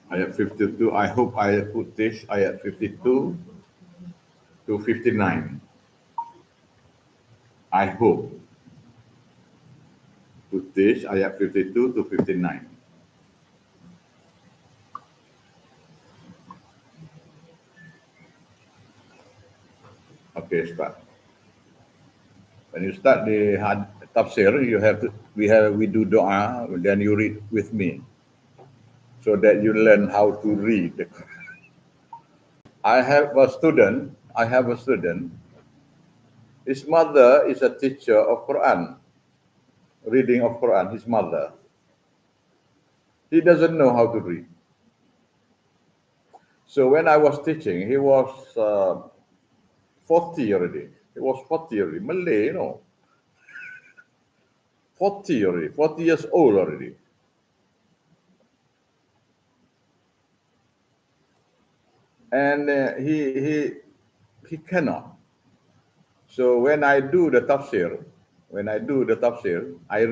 Ayat 52, I hope I put this ayat 52 to 59. I hope put this ayat 52 to 59. Okay, start. When you start the tafsir, you have to we do doa, then you read with me, so that you learn how to read. I have a student. His mother is a teacher of Quran, reading of Quran. His mother. He doesn't know how to read. So when I was teaching, he was 40 already. He was 40 already. Malay, 40 already. 40 years old already. And he cannot. So when I do the tafsir, I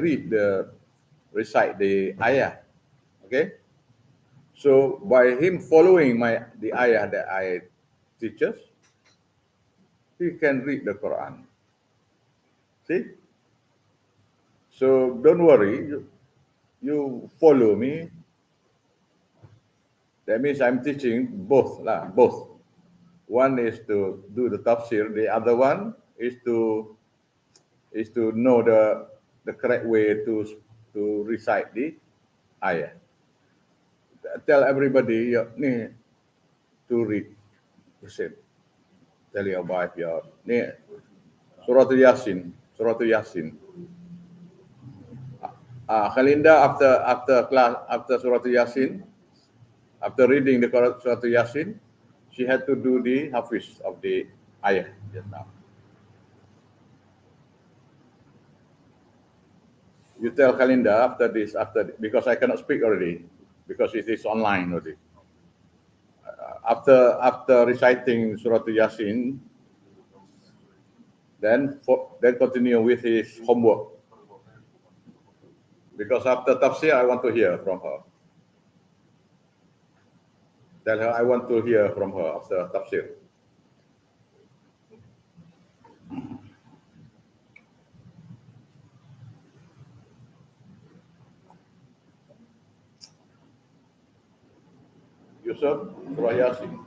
recite the ayah. Okay. So by him following the ayah that I teaches, he can read the Quran. See? So don't worry, you follow me. That means I'm teaching both. One is to do the tafsir, the other one is to know the correct way to recite the ayah. Tell everybody to read. Listen. Tell your wife, Surah Yasin. Kalinda after Surah Yasin, after reading the Surah Yasin, she had to do the hafiz of the ayah just now. You tell Kalinda because I cannot speak already, because it is online already. After reciting Surah Yasin, then continue with his homework. Because after tafsir, I want to hear from her. Tell her I want to hear from her after tafsir. Yusuf, Surah Yasin.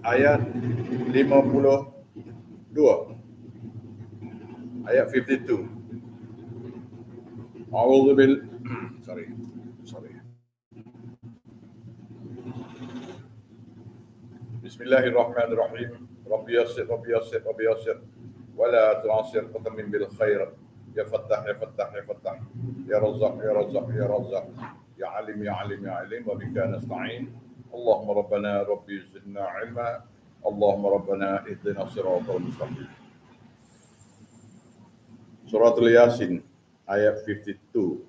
Ayat 52. Ayat 52. A'udzu bil sorry. Bismillahirrahmanirrahim. Rabbi yassir. Wala tu'asir qatamin bil khair. Ya Fattah. Ya Razzaq. Ya Alim. Wa bika nasta'in. Allahumma rabbana rabbi zidna ilma. Allahumma rabbana ihdina siratal mustaqim. Surah Yasin ayat 52.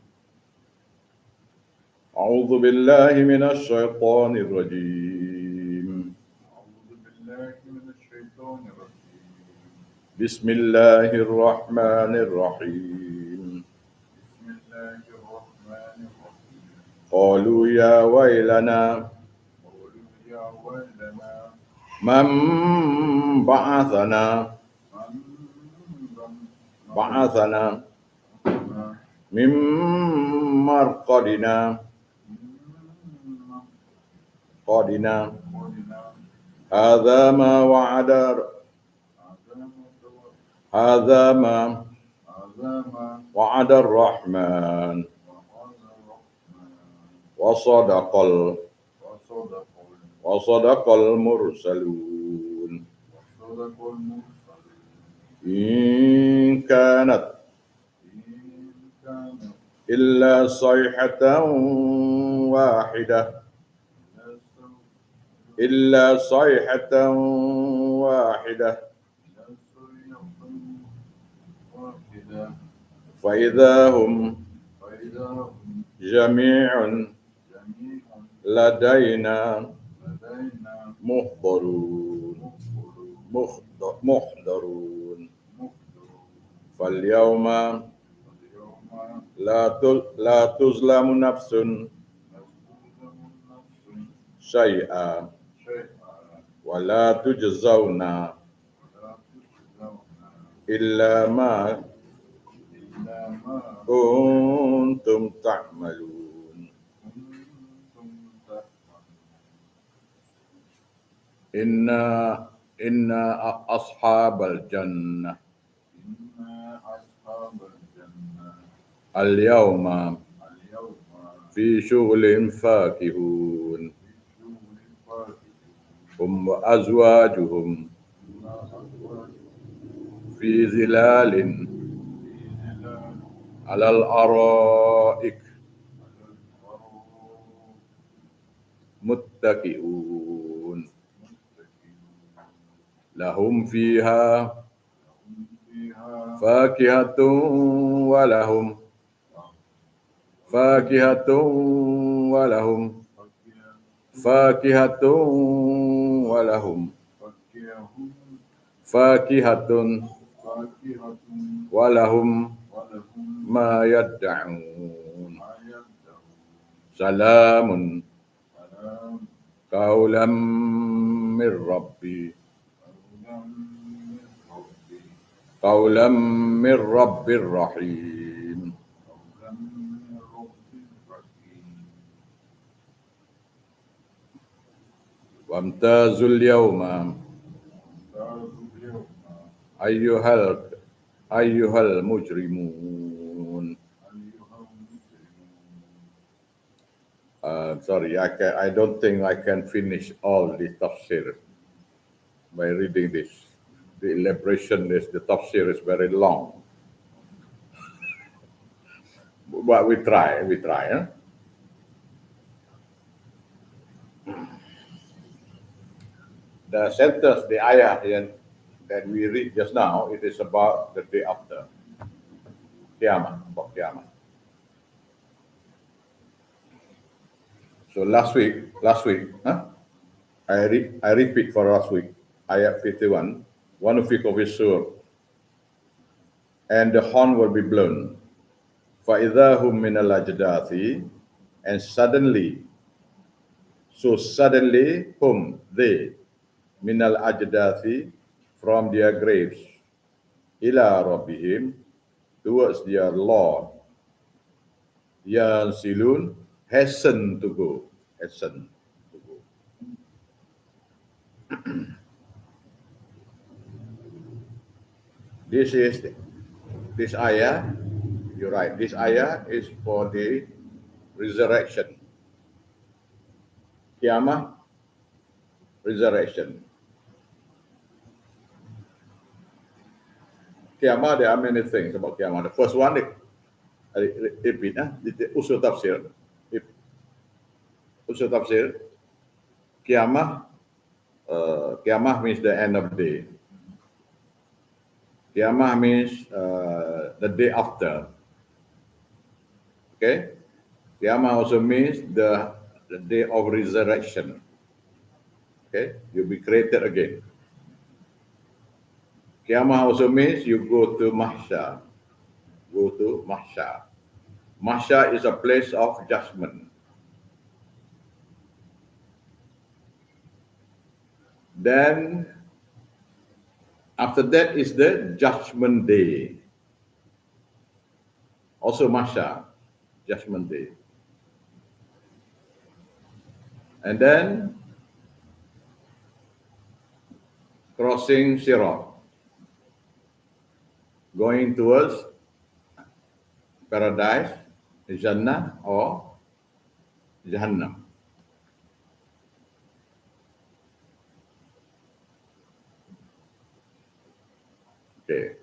A'udzu billahi minasy syaithanir rajim. Bismillahirrahmanirrahim. Qalu ya wailana man ba'athana min marqadina hadza ma wa'ada ar-rahman wa sadaqal mursalun in kanat illa sayhatan wahidah فإذا هم جميع لدينا محضرون محضرون فاليوم لا تظلم نفس شيئا ولا تجزون إلا ما كنتم تعملون إنا أصحاب الجنة اليوم في شغل فاكهون هم وأزواجهم في ظلال على الأرائك متكئون لهم فيها فاكهة ولهم فاكهة ولهم ما يدعون سلام قولا من ربي رحيم وامتازوا اليوم أيها المجرمون. Sorry, I don't think I can finish all the tafsir by reading this. The elaboration is the tafsir is very long, but we try. Huh? The sentence, the ayah that we read just now, it is about the day after Qiyamah, about Qiyamah. So last week, huh? I repeat for last week, ayat 51, one of Surah, and the horn will be blown. فَإِذَا هُمْ مِنَ الْأَجْدَاثِ, and suddenly, whom, they, مِنَ الْأَجْدَاثِ, from their graves, إِلَى رَبِّهِمْ, towards their Lord, يَنْسِلُونَ, hasten to go. This ayah, you're right, this ayah is for the resurrection. Qiyamah, resurrection. Qiyamah, there are many things about Qiyamah. The first one, repeat, Usul Tafsir. Usul Tafsir, Qiyamah, Qiyamah means the end of the day. Qiyamah means the day after. Okay? Qiyamah also means the day of resurrection. Okay? You'll be created again. Qiyamah also means you go to Mahsyar. Mahsyar is a place of judgment. Then, after that is the judgment day. Also Mahsyar, judgment day. And then, crossing Sirat, going towards paradise, Jannah or Jahannam. Okay.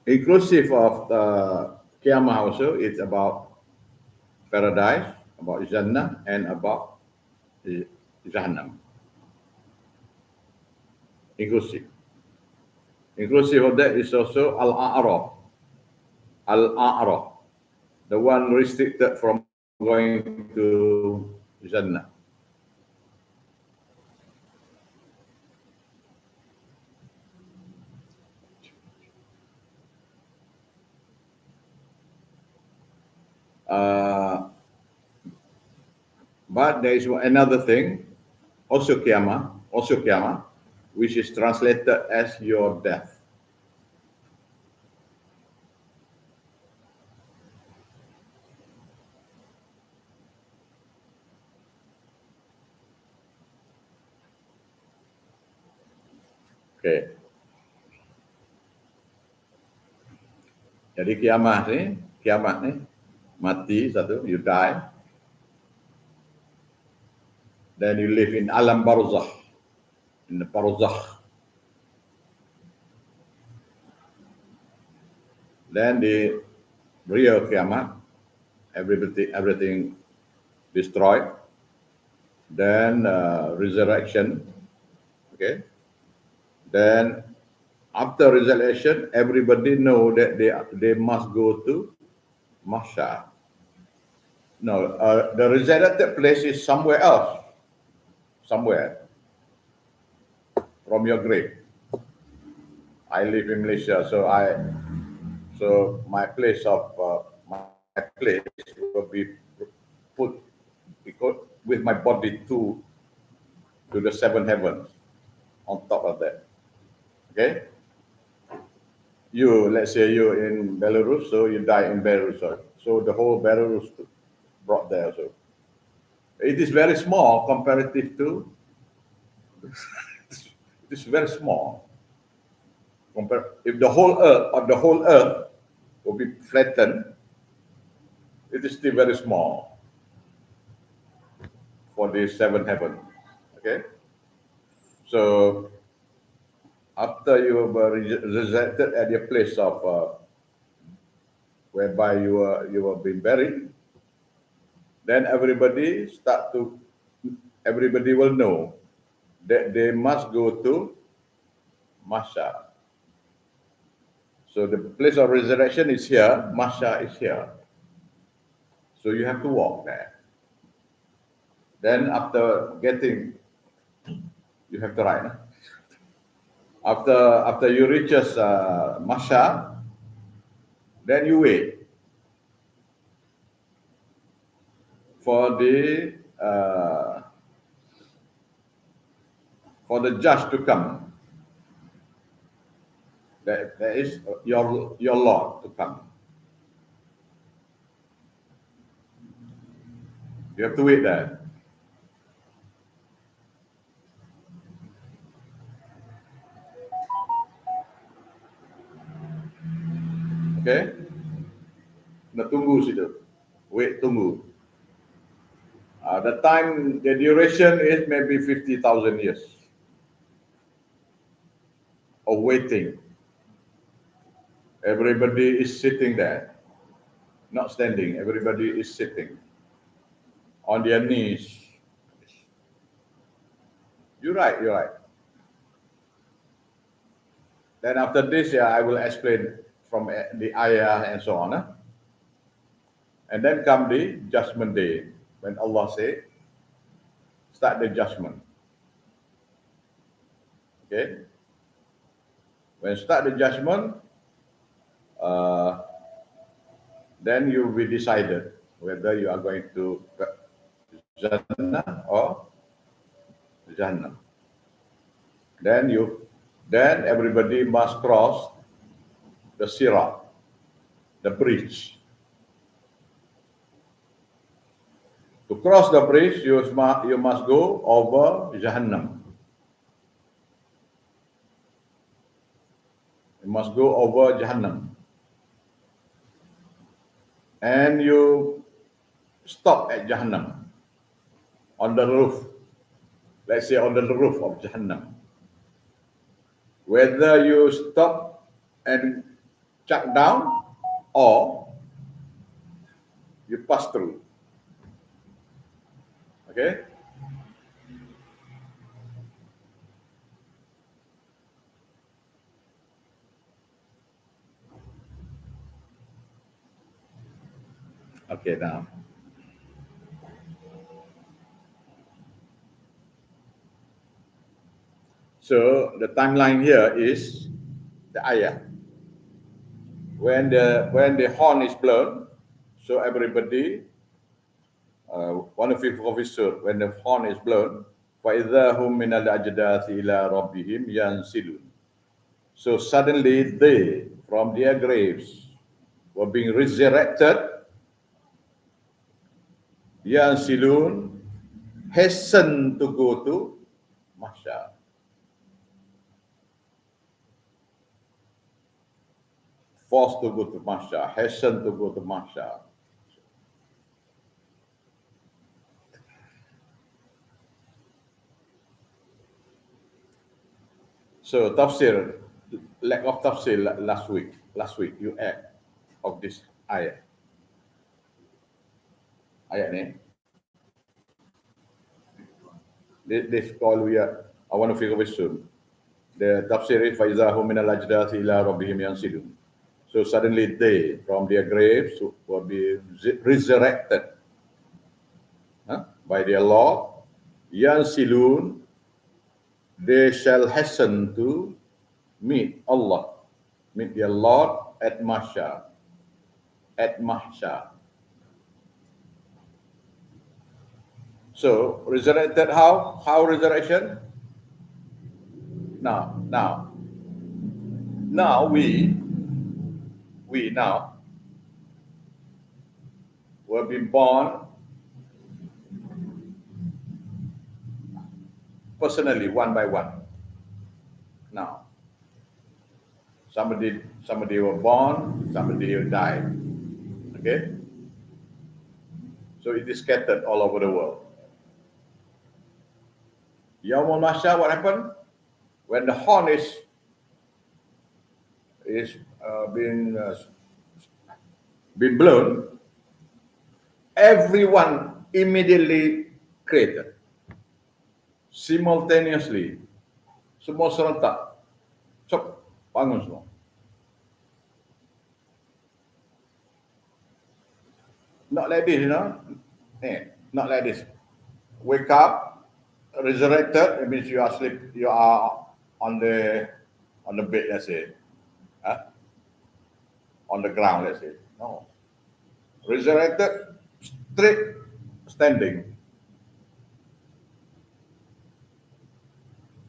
Inclusive of the Qiyamah also, it's about paradise, about Jannah, and about Jahannam. Inclusive. Inclusive of that is also Al-A'raf. Al-A'raf, the one restricted from going to Jannah. But there is another thing, also kiamah, which is translated as your death. Okay. Jadi kiamat ni mati satu, you die. Then you live in alam barzakh, in the barzakh. Then the real kiamat, everything destroyed. Then resurrection, okay. Then after resurrection, everybody know that they must go to Mahsyar. No, the resurrected place is somewhere else, somewhere from your grave. I live in Malaysia, so my place will be put with my body to the seven heavens on top of that. Okay. Let's say you in Belarus, so you die in Belarus. So the whole Belarus brought there. So it is very small comparative to. It is very small. If the whole Earth will be flattened, it is still very small for the seven heavens. Okay. So after you were resurrected at your place of whereby you were being buried, then everybody will know that they must go to Mahsyar. So the place of resurrection is here, Mahsyar is here. So you have to walk there. Then after you have to ride. After you reach Mahsyar, then you wait for the judge to come. There is your Lord to come. You have to wait there. Okay? Nak tunggu situ. Wait, tunggu. The duration is maybe 50,000 years of waiting. Everybody is sitting there, not standing. Everybody is sitting on their knees. You're right. Then after this, I will explain from the ayat and so on. And then come the judgment day, when Allah say, start the judgment. Okay? When start the judgment, then you will be decided whether you are going to Jannah or Jahannam. Then everybody must cross the Sirat, the bridge. To cross the bridge, you must go over Jahannam. You must go over Jahannam. And you stop at Jahannam, on the roof. Let's say on the roof of Jahannam. Whether you stop and chuck down or you pass through. Okay? Okay, now. So the timeline here is the ayat. When the horn is blown, so everybody one of the when the horn is blown, فَإِذَا هُمْ مِنَ الْأَجْدَاثِ إِلَىٰ رَبِّهِمْ يَنْسِلُونَ. So suddenly they, from their graves, were being resurrected. Yansilun, hasten to go to Mahsyar. Forced to go to Mahsyar, hasten to go to Mahsyar. So tafsir, lack of tafsir last week you add of this ayat. Ayat ni. This call we are, I want to figure soon. The tafsir is فَإِذَا هُمْ مِنَ الْأَجْدَاثِ إِلَىٰ رَبِّهِمْ يَنْسِلُونَ. So suddenly they, from their graves, will be resurrected by their Lord. Yansilun, they shall hasten to meet Allah, meet their Lord at Mahsyar. At Mahsyar. So resurrected how? How resurrection? Now we now will be born personally, one by one. Now, somebody were born, somebody will die. Okay? So it is scattered all over the world. Yaumul Mahsyar, what happened? When the horn is being blown, everyone immediately created. Simultaneously. Semua serentak. Cop, bangun semua. Not like this, you know. Not like this. Wake up, resurrected. It means you are asleep. You are on the bed, let's say. On the ground, let's say. No. Resurrected, straight standing.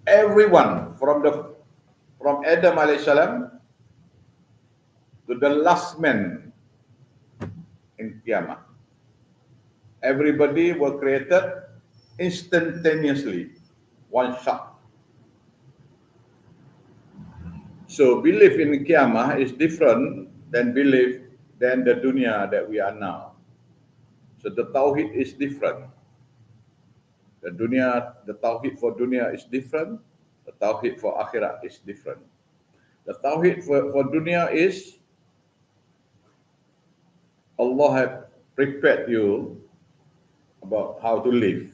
Everyone from Adam alayhi salam to the last man in Qiyamah. Everybody were created instantaneously, one shot. So belief in Qiyamah is different than belief than the dunya that we are now. So the tawhid is different. The tawhid for dunya is different. The tawhid for akhirat is different. The tawhid for dunya is Allah have prepared you about how to live.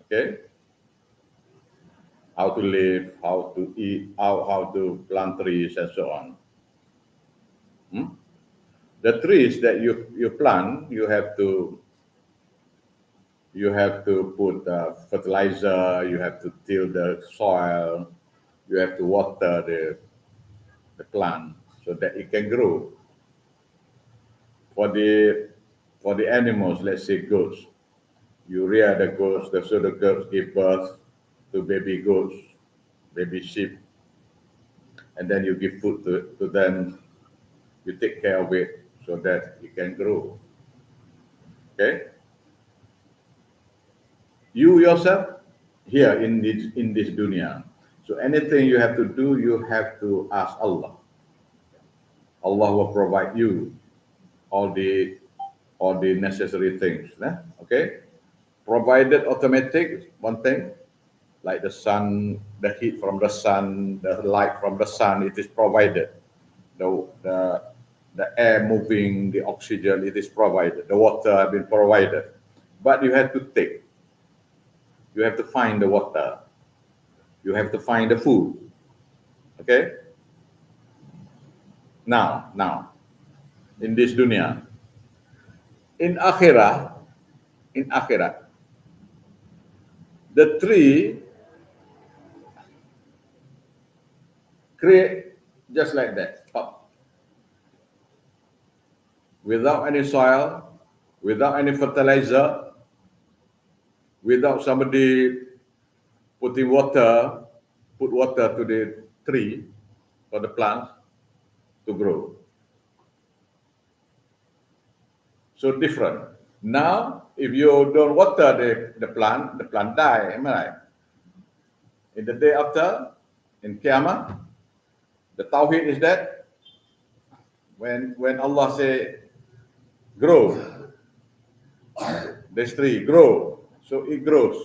Okay? How to live, how to eat, how to plant trees and so on. The trees that you plant, you have to put fertilizer, you have to till the soil, you have to water the plant so that it can grow. For the animals, let's say goats, you rear the goats, so the goats give birth to baby goats, baby sheep, and then you give food to them, you take care of it so that it can grow. Okay? You yourself here in this dunya. So anything you have to do, you have to ask Allah. Allah will provide you all the necessary things. Okay? Provided automatic, one thing, like the sun, the heat from the sun, the light from the sun, it is provided. The air moving, the oxygen, it is provided. The water have been provided. But you have to take. You have to find the water. You have to find the food. Okay? Now, in this dunya. In akhirat, the tree create just like that, without any soil, without any fertilizer, without somebody put water to the tree or the plants to grow. So different. Now, if you don't water the plant die, am I right? In the day after, in Qiyamah, the Tawheed is that when Allah say, grow, this tree, grow. So it grows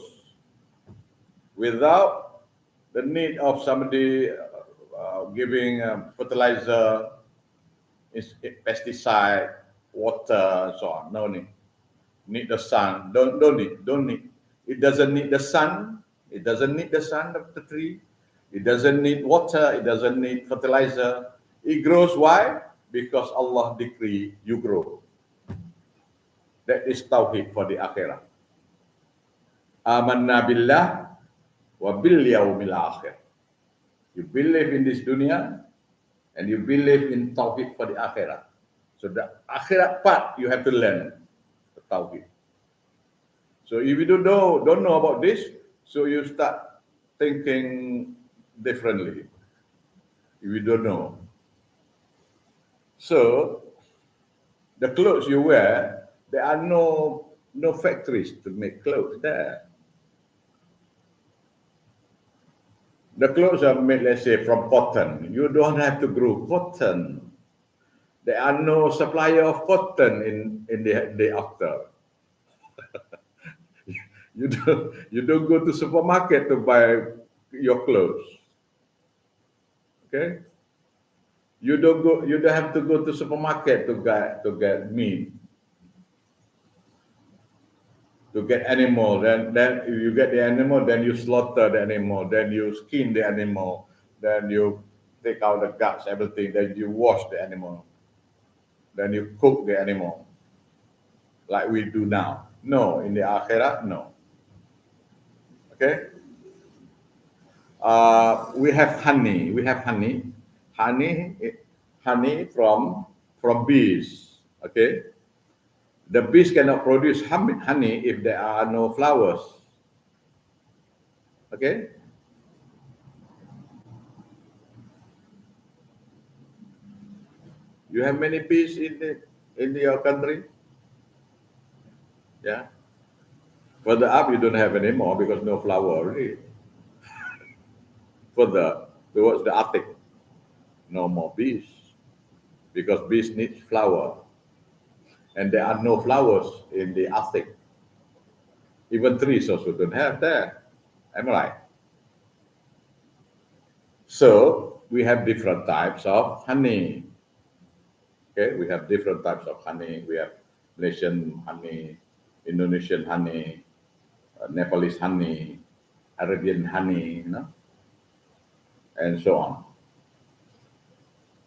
without the need of somebody giving fertilizer, pesticide, water, and so on. No need. Need the sun. Don't need. It doesn't need the sun. It doesn't need the sun of the tree. It doesn't need water. It doesn't need fertilizer. It grows. Why? Because Allah decree you grow. That is tauhid for the akhirah. Amanna billah wa bil yaumil akhir. You believe in this dunya and you believe in tauhid for the akhirah. So the akhirat part you have to learn the tauhid. So if you don't know about this, so you start thinking differently. If you don't know. So the clothes you wear, there are no factories to make clothes there. The clothes are made, let's say, from cotton. You don't have to grow cotton. There are no supplier of cotton in the after. You don't go to supermarket to buy your clothes. Okay? You don't have to go to supermarket to get meat. To get animal, then you get the animal, then you slaughter the animal, then you skin the animal, then you take out the guts, everything, then you wash the animal, then you cook the animal, like we do now. No, in the akhirat, no. Okay. We have honey. Honey from bees. Okay. The bees cannot produce honey if there are no flowers. Okay? You have many bees in your country? Yeah. Further up, you don't have any more because no flower already. Further towards the Arctic, no more bees because bees need flower. And there are no flowers in the Arctic. Even trees also don't have there. Am I right? So we have different types of honey. Okay, we have different types of honey. We have Malaysian honey, Indonesian honey, Nepalese honey, Arabian honey, and so on.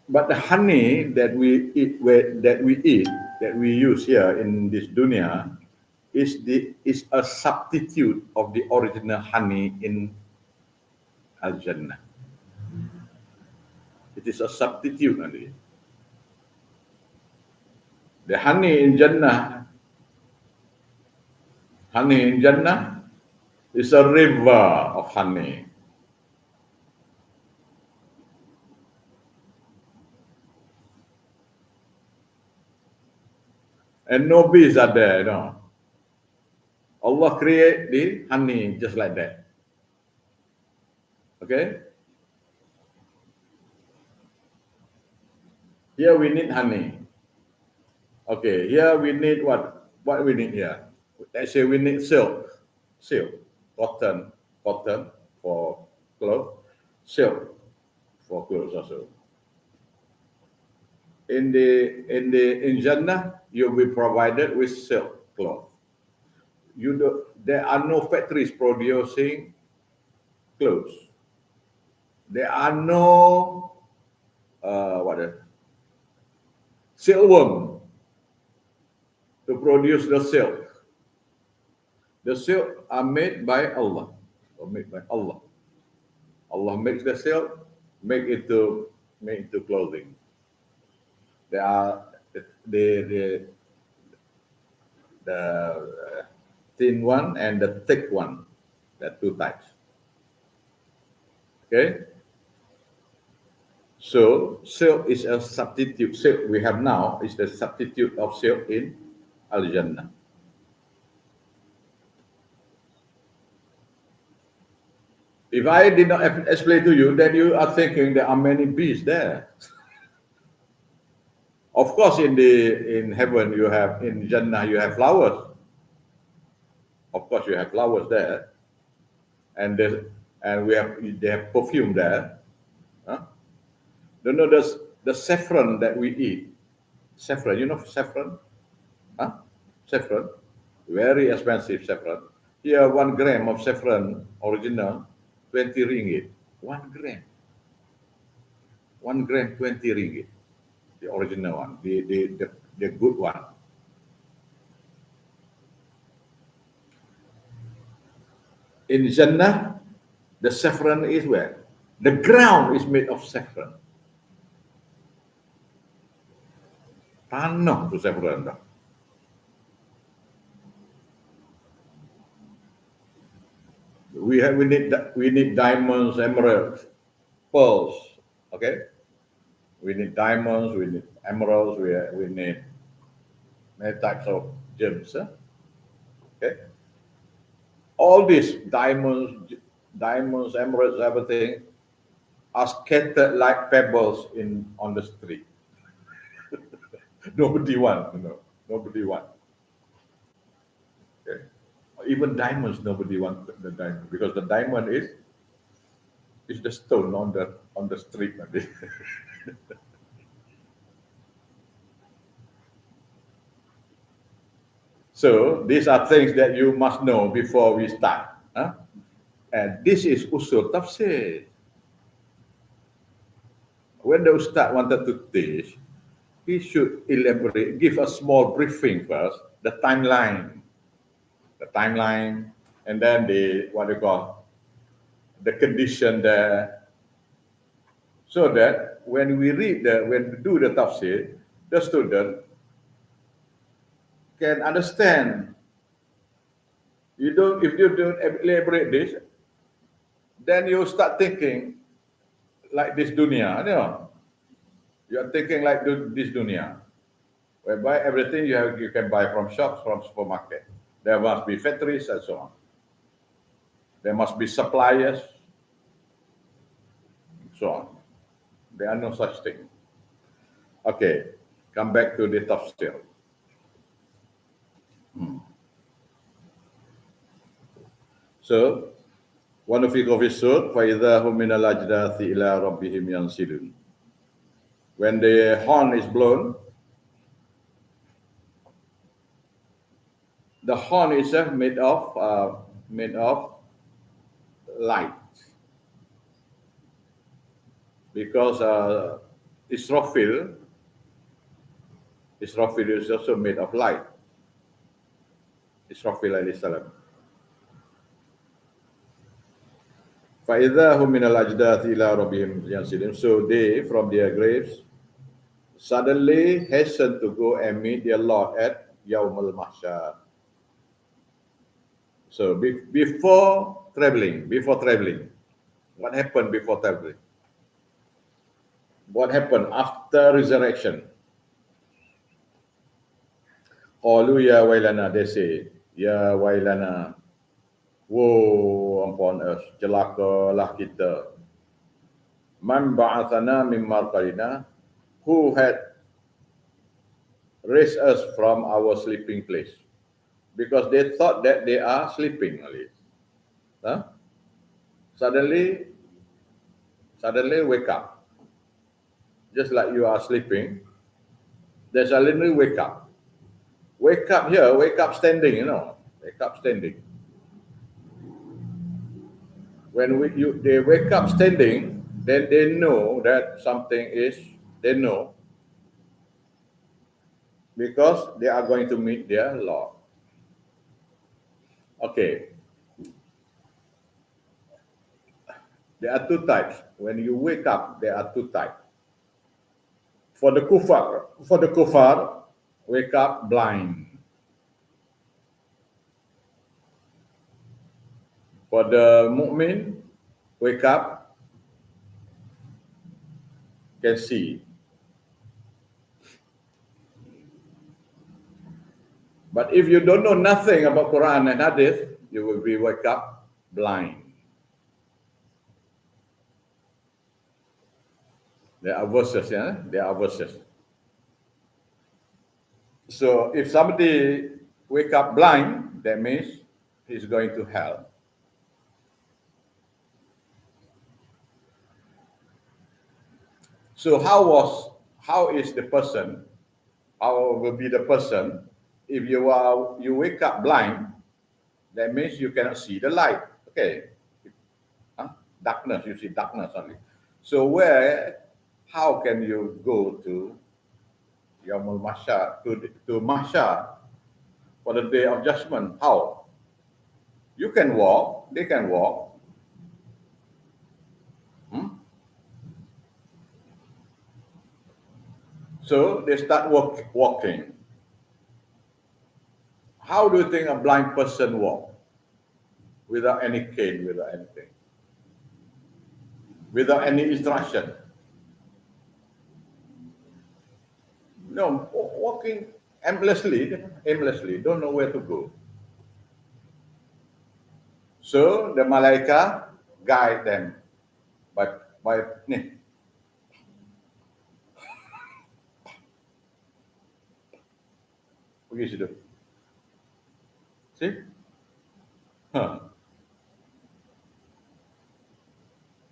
But the honey that we eat, that we use here in this dunya, is a substitute of the original honey in Al-Jannah. It is a substitute only. The honey in Jannah is a river of honey. And no bees are there, no. Allah create the honey just like that. Okay? Here we need honey. Okay, here we need what? What we need here? Let's say we need silk, cotton for clothes, silk for clothes also. In Jannah, you'll be provided with silk cloth. There are no factories producing clothes. There are no silkworm to produce the silk. The silk are made by Allah. Allah makes the silk, make it to clothing. There are the thin one and the thick one. There are two types. Okay. So silk is a substitute. Silk we have now is the substitute of silk in Al Jannah. If I did not explain to you, then you are thinking there are many bees there. Of course, in heaven you have, in Jannah you have flowers. Of course, you have flowers there, and they have perfume there. Huh? Don't know the saffron that we eat. Saffron, you know saffron? Huh? Saffron, very expensive saffron. Here, 1 gram of saffron original, 20 ringgit. 1 gram. 1 gram, 20 ringgit. The original one, the good one. In Jannah, the saffron is where? The ground is made of saffron. Tanah tu saffron dah. We need diamonds, emeralds, pearls. Okay, we need diamonds, we need emeralds, we need many types of gems. Okay, all these diamonds, emeralds, everything are scattered like pebbles on the street. Nobody want, nobody want. Okay. Even diamonds, nobody wants the diamond, because the diamond is the stone on the street. So these are things that you must know before we start. Huh? And this is Usul Tafsir. When the Ustad wanted to teach, he should elaborate, give a small briefing first, the timeline, and then the condition there, so that when we do the tafsir, the student can understand. If you don't elaborate this, then you start thinking like this dunya, You are thinking like this dunya, whereby everything you can buy from shops, from supermarket. There must be factories and so on. There must be suppliers, so on. There are no such thing. Okay, come back to the tafsir. So, وَنُفِخَ فِي الصُّورِ فَإِذَا هُمْ مِنَ الْأَجْدَاثِ إِلَى رَبِّهِمْ يَنْسِلُونَ. When the horn is blown, the horn is made of light, because Israfil is also made of light. Israfil alayhi salam. فَإِذَا هُمْ مِنَ الْأَجْدَاثِ إِلَى رَبِّهِمْ يَنْسِلُونَ. So they, from their graves, suddenly hasten to go and meet their Lord at Yawm al-Mahshar. So before traveling, what happened before traveling? What happened after resurrection? Qalu ya wailana, they say, ya wailana, woe upon us, celakalah kita. Man ba'athana min marqadina, who had raised us from our sleeping place, because they thought that they are sleeping only. Huh? Suddenly wake up, just like you are sleeping. They suddenly wake up. Wake up here, wake up standing, wake up standing. When they wake up standing, then they know that something is, they know, because they are going to meet their Lord. Okay. There are two types. When you wake up, there are two types. For the kuffar, wake up blind. For the mu'min, wake up, can see. But if you don't know nothing about Quran and Hadith, you will be wake up blind. There are verses, yeah? There are verses. So if somebody wake up blind, that means he's going to hell. So how is the person? How will be the person if you wake up blind? That means you cannot see the light. Okay, darkness. You see darkness only. So how can you go to Yaumul Mahsyar, to Mahsyar for the day of judgment? How? You can walk. They can walk. So they start walking. How do you think a blind person walk? Without any cane, without anything. Without any instruction. No, walking aimlessly, don't know where to go. So the malaika guide them by pergi situ. See?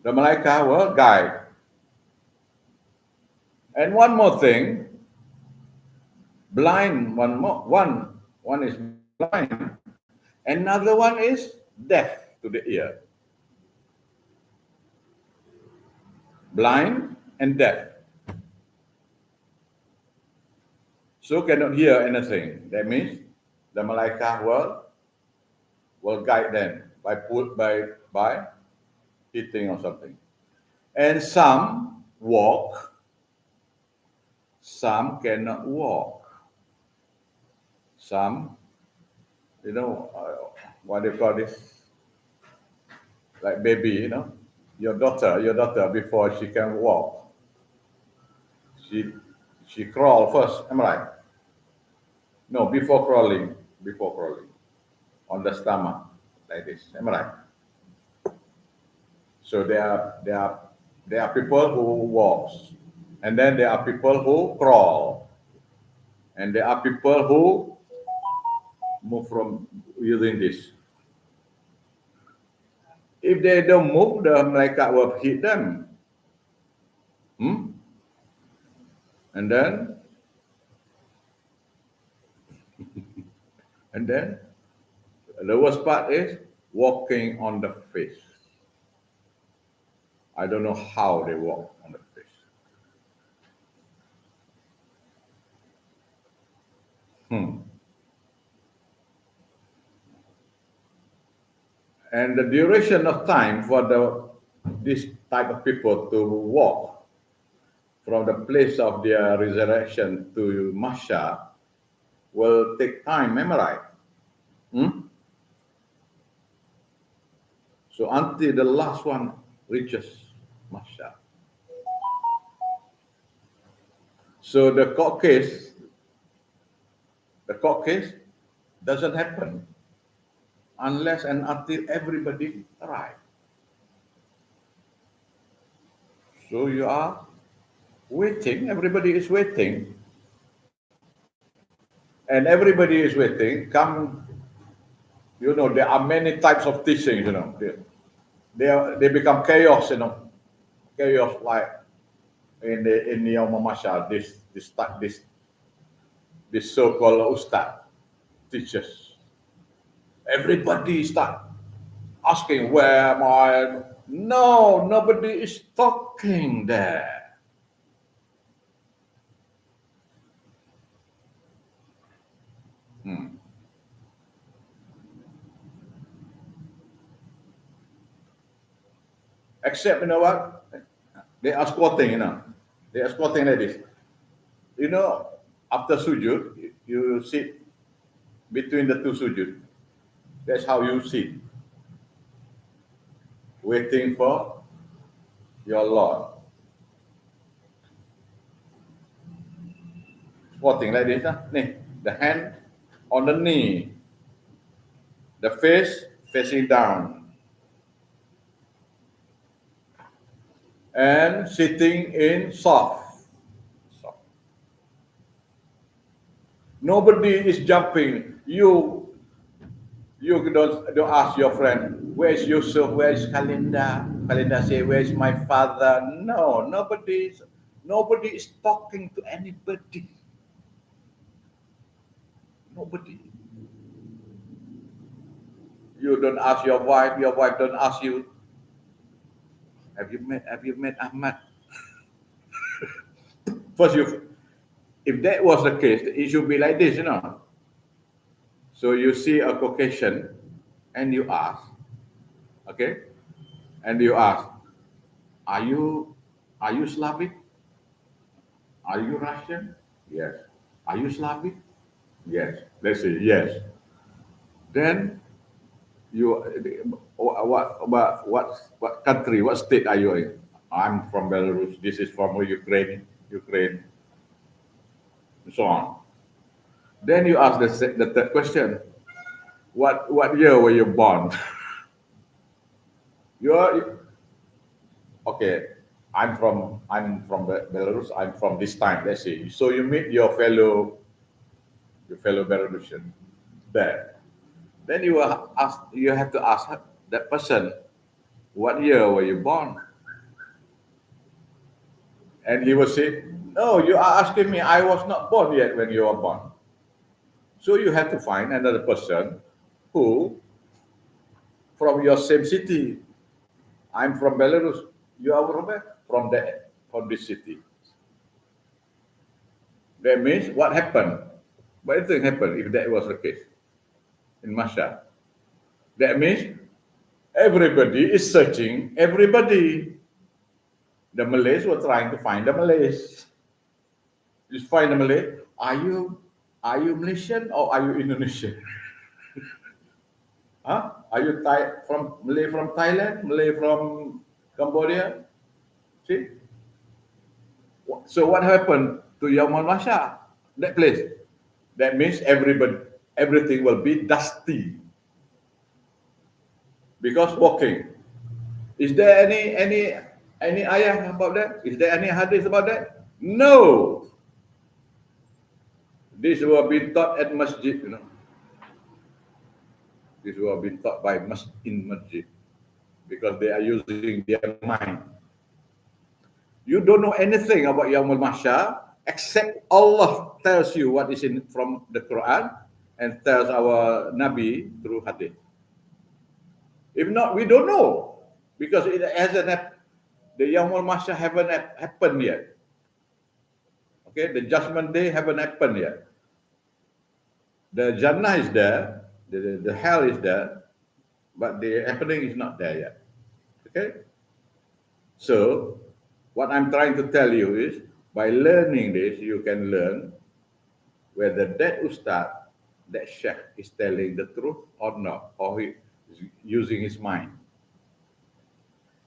The malaika will guide. And one more thing, blind, one is blind, another one is deaf to the ear. Blind and deaf. So cannot hear anything. That means the malaika will guide them by hitting or something. And some walk, some cannot walk. Some, what do you call this? Like baby, your daughter before she can walk, she crawl first, am I right? No, before crawling on the stomach like this, am I right? So there are people who walks, and then there are people who crawl, and there are people who move from using this. If they don't move, the malaikat will hit them. And then the worst part is walking on the face. I don't know how they walk on the face. And the duration of time for this type of people to walk from the place of their resurrection to Mahsyar will take time, am I right? So until the last one reaches Mahsyar. So the court case doesn't happen unless and until everybody arrives. So you are waiting, everybody is waiting. And everybody is waiting. There are many types of teaching, They become chaos, Chaos like in the Yawm Mahsyar, this so-called ustad teachers. Everybody start asking, where am I? No, nobody is talking there. Except, what? They are squatting, They are squatting like this. After sujud, you sit between the two sujud. That's how you sit. waiting for your Lord. Squatting like this, the hand on the knee, the face facing down, and sitting in soft. Nobody is jumping. You don't ask your friend, where is Yusuf, where is Kalinda? Kalinda say, where is my father? No, nobody is talking to anybody. Nobody. You don't ask your wife don't ask you, have you met Ahmad? First, if that was the case, it should be like this, So you see a Caucasian and you ask, okay? And you ask, are you Slavic? Are you Russian? Yes. Are you Slavic? Yes. Let's say yes. Then you what country, what state are you in? I'm from Belarus. This is from Ukraine, and so on. Then you ask the third question. What year were you born? You're okay. I'm from Belarus. I'm from this time. Let's say. So you meet your fellow Belarusian there. Then you have to ask that person, what year were you born? And he will say, no, you are asking me, I was not born yet when you were born. So you have to find another person who from your same city. I'm from Belarus. You are from where? From this city. That means what happened? What do you think happened if that was the case in Masha? That means everybody is searching everybody. The Malays were trying to find the Malays. Just find the Malay. Are you Malaysian or are you Indonesian? Huh? Are you Malay from Thailand? Malay from Cambodia? See? So what happened to Yaman Masha? That place. That means everything will be dusty. Because walking. Is there any ayat about that? Is there any hadith about that? No. This will be taught at masjid, This will be taught in masjid. Because they are using their mind. You don't know anything about Yaumul Mahsyar except Allah tells you what is from the Quran and tells our Nabi through Hadith. If not, we don't know because it hasn't the Yaumul Mahsyar haven't happened yet. Okay, the Judgment Day haven't happened yet. The Jannah is there, the hell is there, but the happening is not there yet. Okay, so what I'm trying to tell you is, by learning this, you can learn whether that ustad, that sheikh is telling the truth or not, or he is using his mind.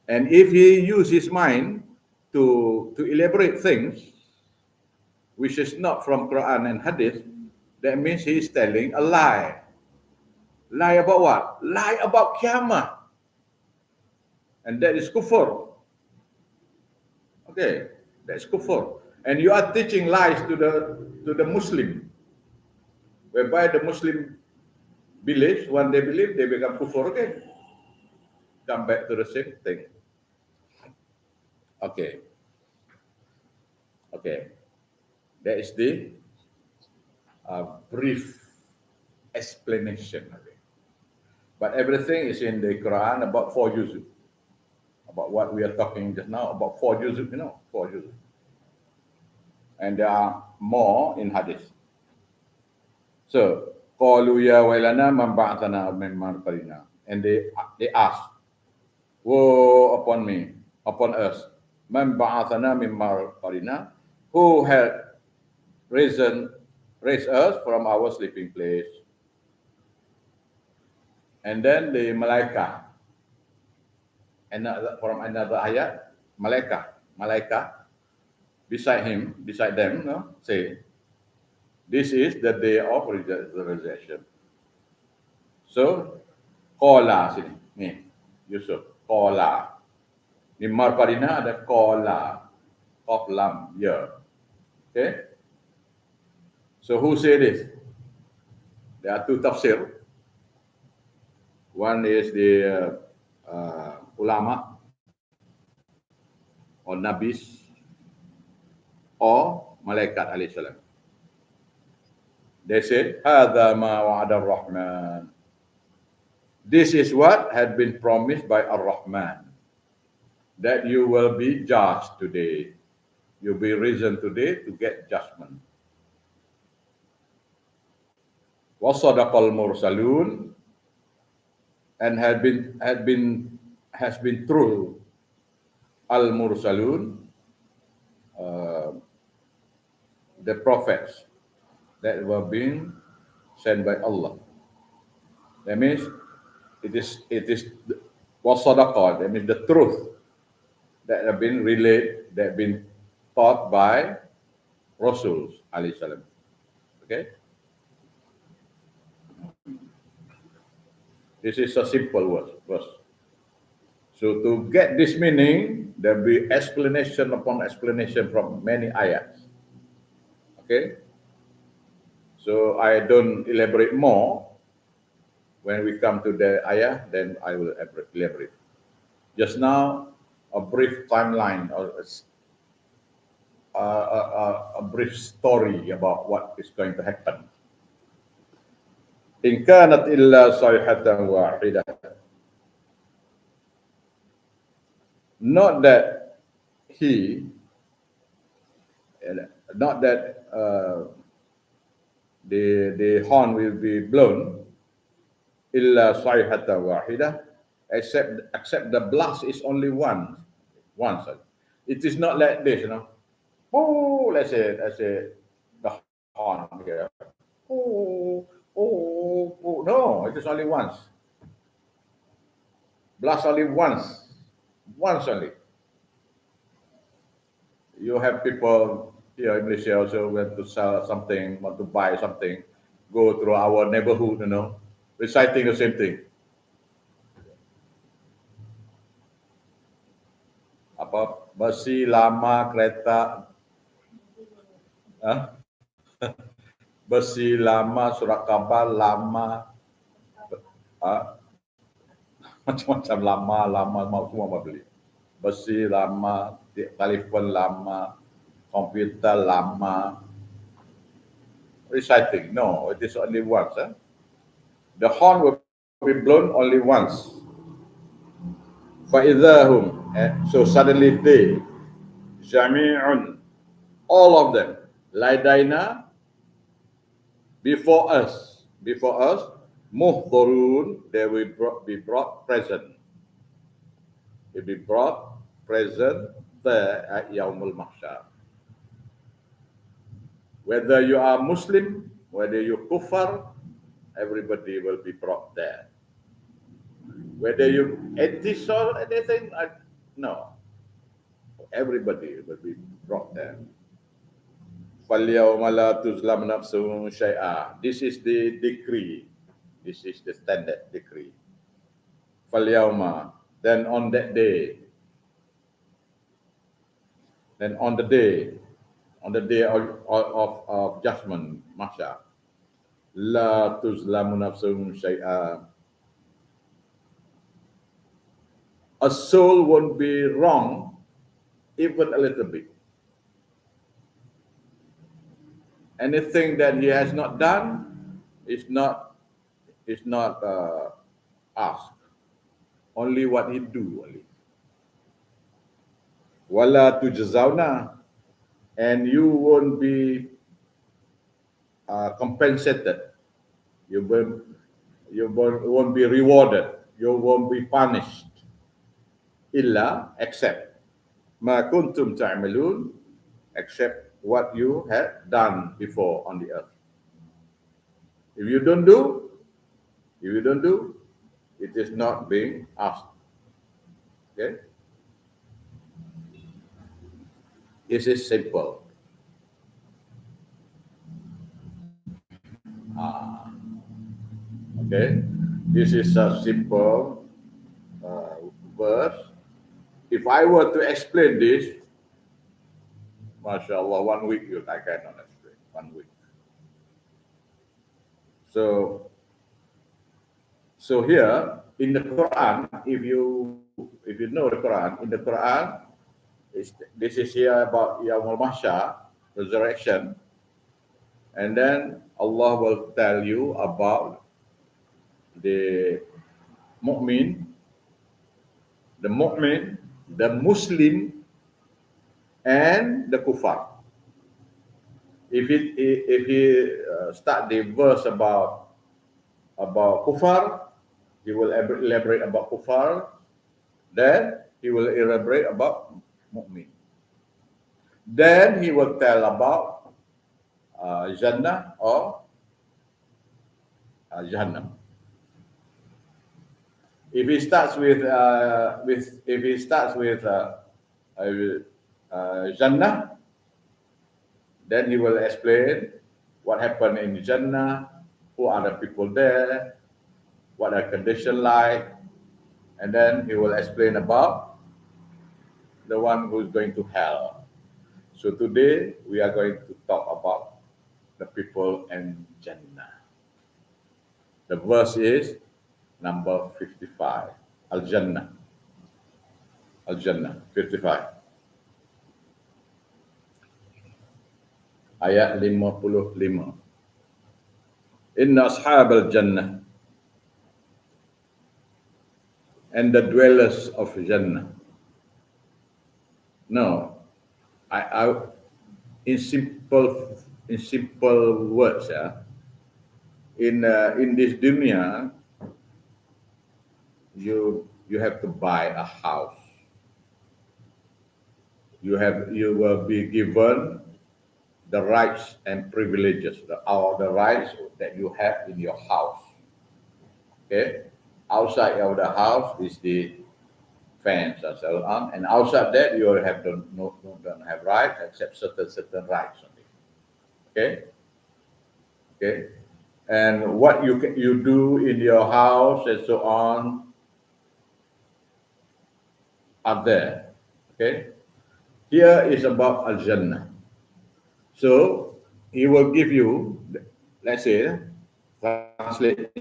And if he uses his mind to elaborate things, which is not from Quran and Hadith, that means he is telling a lie. Lie about what? Lie about Qiyamah. And that is kufur. Okay, that's kufur. And you are teaching lies to the Muslim, whereby the Muslim believes, when they believe, they become kufur again. Come back to the same thing. Okay. That is the brief explanation of it. But everything is in the Quran about 4 juzuk. About what we are talking just now, about 4 juzuk, 4 juzuk. And there are more in Hadith. So, qalu ya wailana man ba'athana min marqadina. And they ask, woe upon us, man ba'athana min marqadina, who had raised us from our sleeping place. And then the Malaika from another ayat, malaikat beside them, no, say, this is the day of resurrection. So, qala sini, ni, Yusuf, qala. Di marpadina ada qala, qaf lam, ya. Okay? So who say this? There are two tafsir. One is the ulama or nabis or malaikat alaihi salam. They said, "Hadza ma wa'ada ar-Rahman." This is what had been promised by Ar-Rahman, that you will be judged today. You'll be risen today to get judgment. Wa sadaqal mursalun, and has been true al-mursalun, the prophets that were being sent by Allah. That means it is wasadaqa, that means the truth that have been relayed, that have been taught by Rasuls alayhi salam. Okay? This is a simple verse. So to get this meaning, there will be explanation upon explanation from many ayats. Okay? So I don't elaborate more. When we come to the ayah, then I will elaborate. Just now, a brief timeline or a brief story about what is going to happen. In kanat illa sayhatan wahidah. Not that the horn will be blown, illa sayhatan wahidah, except the blast is only once. It is not like this, you know. Oh, let's say the horn here. No, it is only once. Blast only once only. You have people here in Malaysia also want to sell something, want to buy something, go through our neighborhood, you know, reciting the same thing. Apa, besi lama kereta, besi lama, surat khabar lama, macam-macam lama semua beli. Besi lama, telefon lama, komputer lama. Reciting, no, it is only once. The horn will be blown only once. فَإِذَاهُمْ, so suddenly they, jami'un, all of them, ladaina, before us, muhdarun, they will be brought present. They will be brought present there at Yaumul Mahsyar. Whether you are Muslim, whether you kuffar, everybody will be brought there. Whether you atheist or anything, no. Everybody will be brought there. فَالْيَوْمَ لَا تُظْلَمْ نَفْسٌ شَيْئًا. This is the decree. This is the standard decree. فَالْيَوْمَ, then on that day, on the day of judgment, Mahsyar, لَا تُظْلَمُ نَفْسٌ شَيْئًا. A soul won't be wrong even a little bit. Anything that he has not done is not asked. Only what he do only. Wala tujzauna, and you won't be compensated. You won't be rewarded. You won't be punished. Illa, except ma kuntum ta'malun, except what you had done before on the earth. If you don't do, it is not being asked. Okay, this is simple. Okay, this is a simple verse. If I were to explain this, mashallah, 1 week I cannot explain 1 week. So here in the Quran, if you know the Quran, in the Quran, this is here about Yaumul Mahsyar, resurrection, and then Allah will tell you about the mu'min, the Muslim, and the kuffar. If he start the verse about kuffar, he will elaborate about kuffar. Then he will elaborate about mu'min. Then he will tell about Jannah or Jahannam. If he starts with Jannah, then he will explain what happened in Jannah, who are the people there, what are conditions like, and then he will explain about the one who is going to hell. So today we are going to talk about the people in Jannah. The verse is number 55. Al-Jannah. Al-Jannah, 55. Ayat 55. Inna ashab al-Jannah, and the dwellers of Jannah. No, I in simple words, in this dunya, you have to buy a house. You will be given the rights and privileges, the rights that you have in your house. Okay, outside of the house is the fence and so on, and outside that you don't have rights except certain rights only. Okay, and what you do in your house and so on are there. Okay, here is about Al-Jannah. So he will give you, let's say, translate,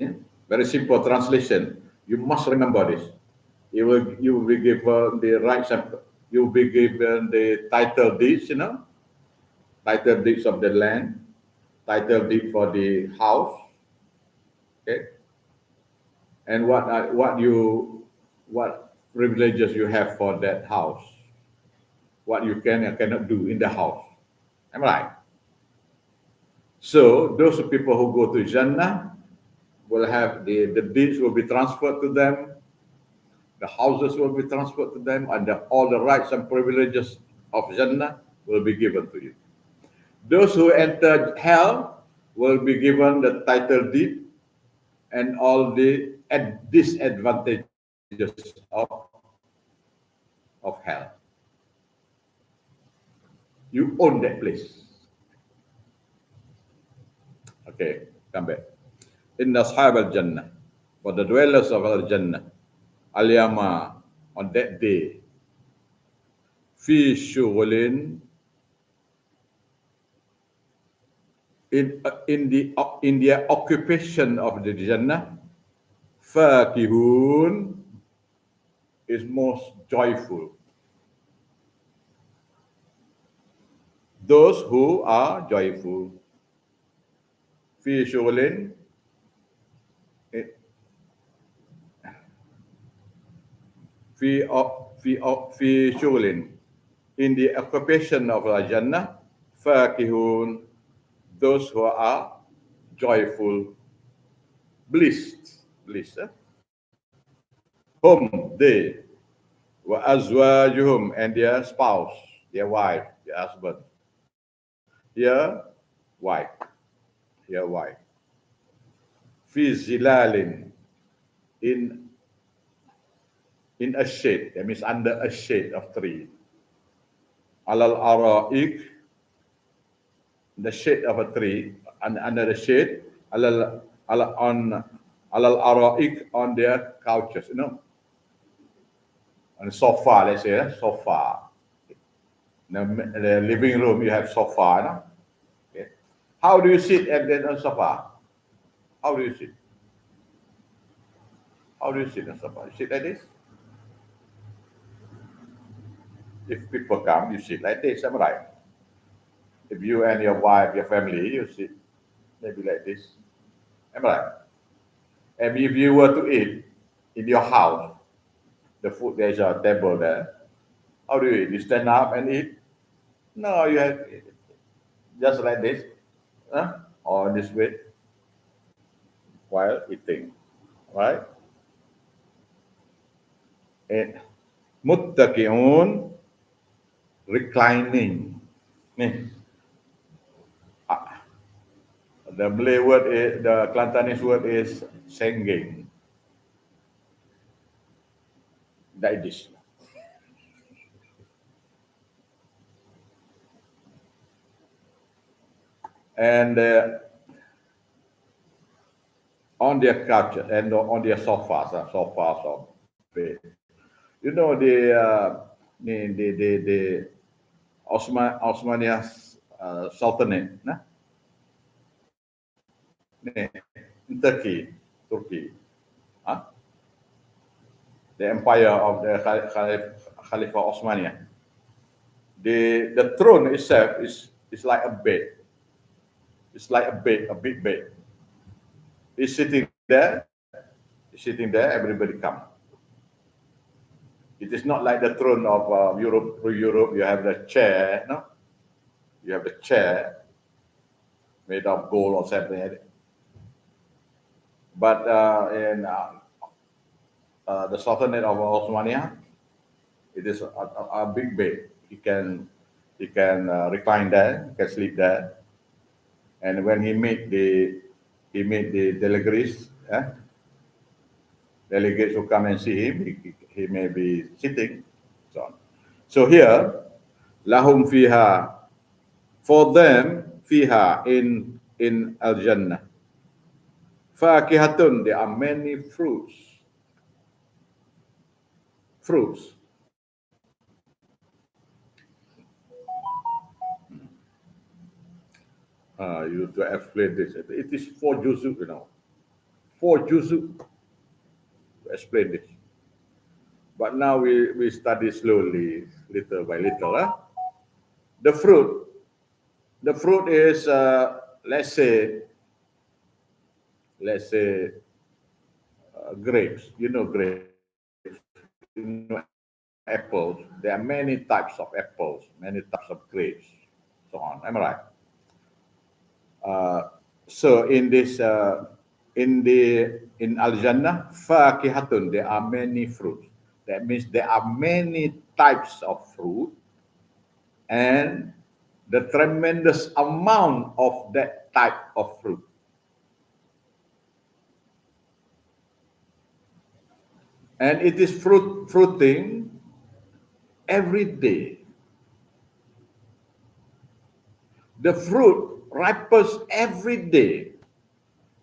very simple translation. You must remember this. You will be given the rights, you will be given the title deeds, title deeds of the land, title deed for the house. Okay, and what privileges you have for that house, what you can and cannot do in the house. Am I right? So those people who go to Jannah will have the deeds will be transferred to them, the houses will be transferred to them, and all the rights and privileges of Jannah will be given to you. Those who enter hell will be given the title deed and all the disadvantages of hell. You own that place. Okay, come back. Inna ashab al-Jannah, for the dwellers of al-Jannah, al-Yama, on that day, fi shughulin, in their occupation of the Jannah, fakihun, is most joyful. Those who are joyful. Fi shughulin, fi shughulin, in the occupation of the Jannah, fakihun, those who are joyful, blessed. Whom they, wa azwajuhum, and their spouse, their wife, their husband. Here, wife. Fi zilalin, in in a shade. That means under a shade of tree. Alal araik, the shade of a tree, and under the shade, alal araik, on their couches, on the sofa, let's say, sofa. The living room, you have sofa, Okay. How do you sit at the sofa? How do you sit? How do you sit on sofa? You sit like this? If people come, you sit like this, am I right? If you and your wife, your family, you sit maybe like this, am I right? And if you were to eat in your house, the food, there's a table there. How do you eat? You stand up and eat? No, you have just like this, or this way, while eating, right? And muttaqi'un, reclining. The Malay word is, the Kelantanese word is sengging. Like this. And on their couches and on their sofas or bed. The Osmania Sultanate, in Turkey, the empire of the Khalifa Osmania. The throne itself is like a bed. It's like a bed, a big bed. He's sitting there. Everybody come. It is not like the throne of Europe. You have the chair, no? You have the chair made of gold or something. But in the Sultanate of Osmania, it is a big bed. He can recline there. He can sleep there. And when he meet the delegates, delegates who come and see him, he may be sitting. So here, lahum fiha, for them, fiha, in al-Jannah. Fakihatun, there are many fruits. You to explain this. It is 4 juzuk, 4 juzuk to explain this. But now we study slowly, little by little. The fruit is, let's say, grapes. Grapes. Apples. There are many types of apples, many types of grapes, so on. Am I right? So in this, in Al-Jannah, fakihatun, there are many fruits. That means there are many types of fruit, and the tremendous amount of that type of fruit. And it is fruiting every day. The fruit ripens every day.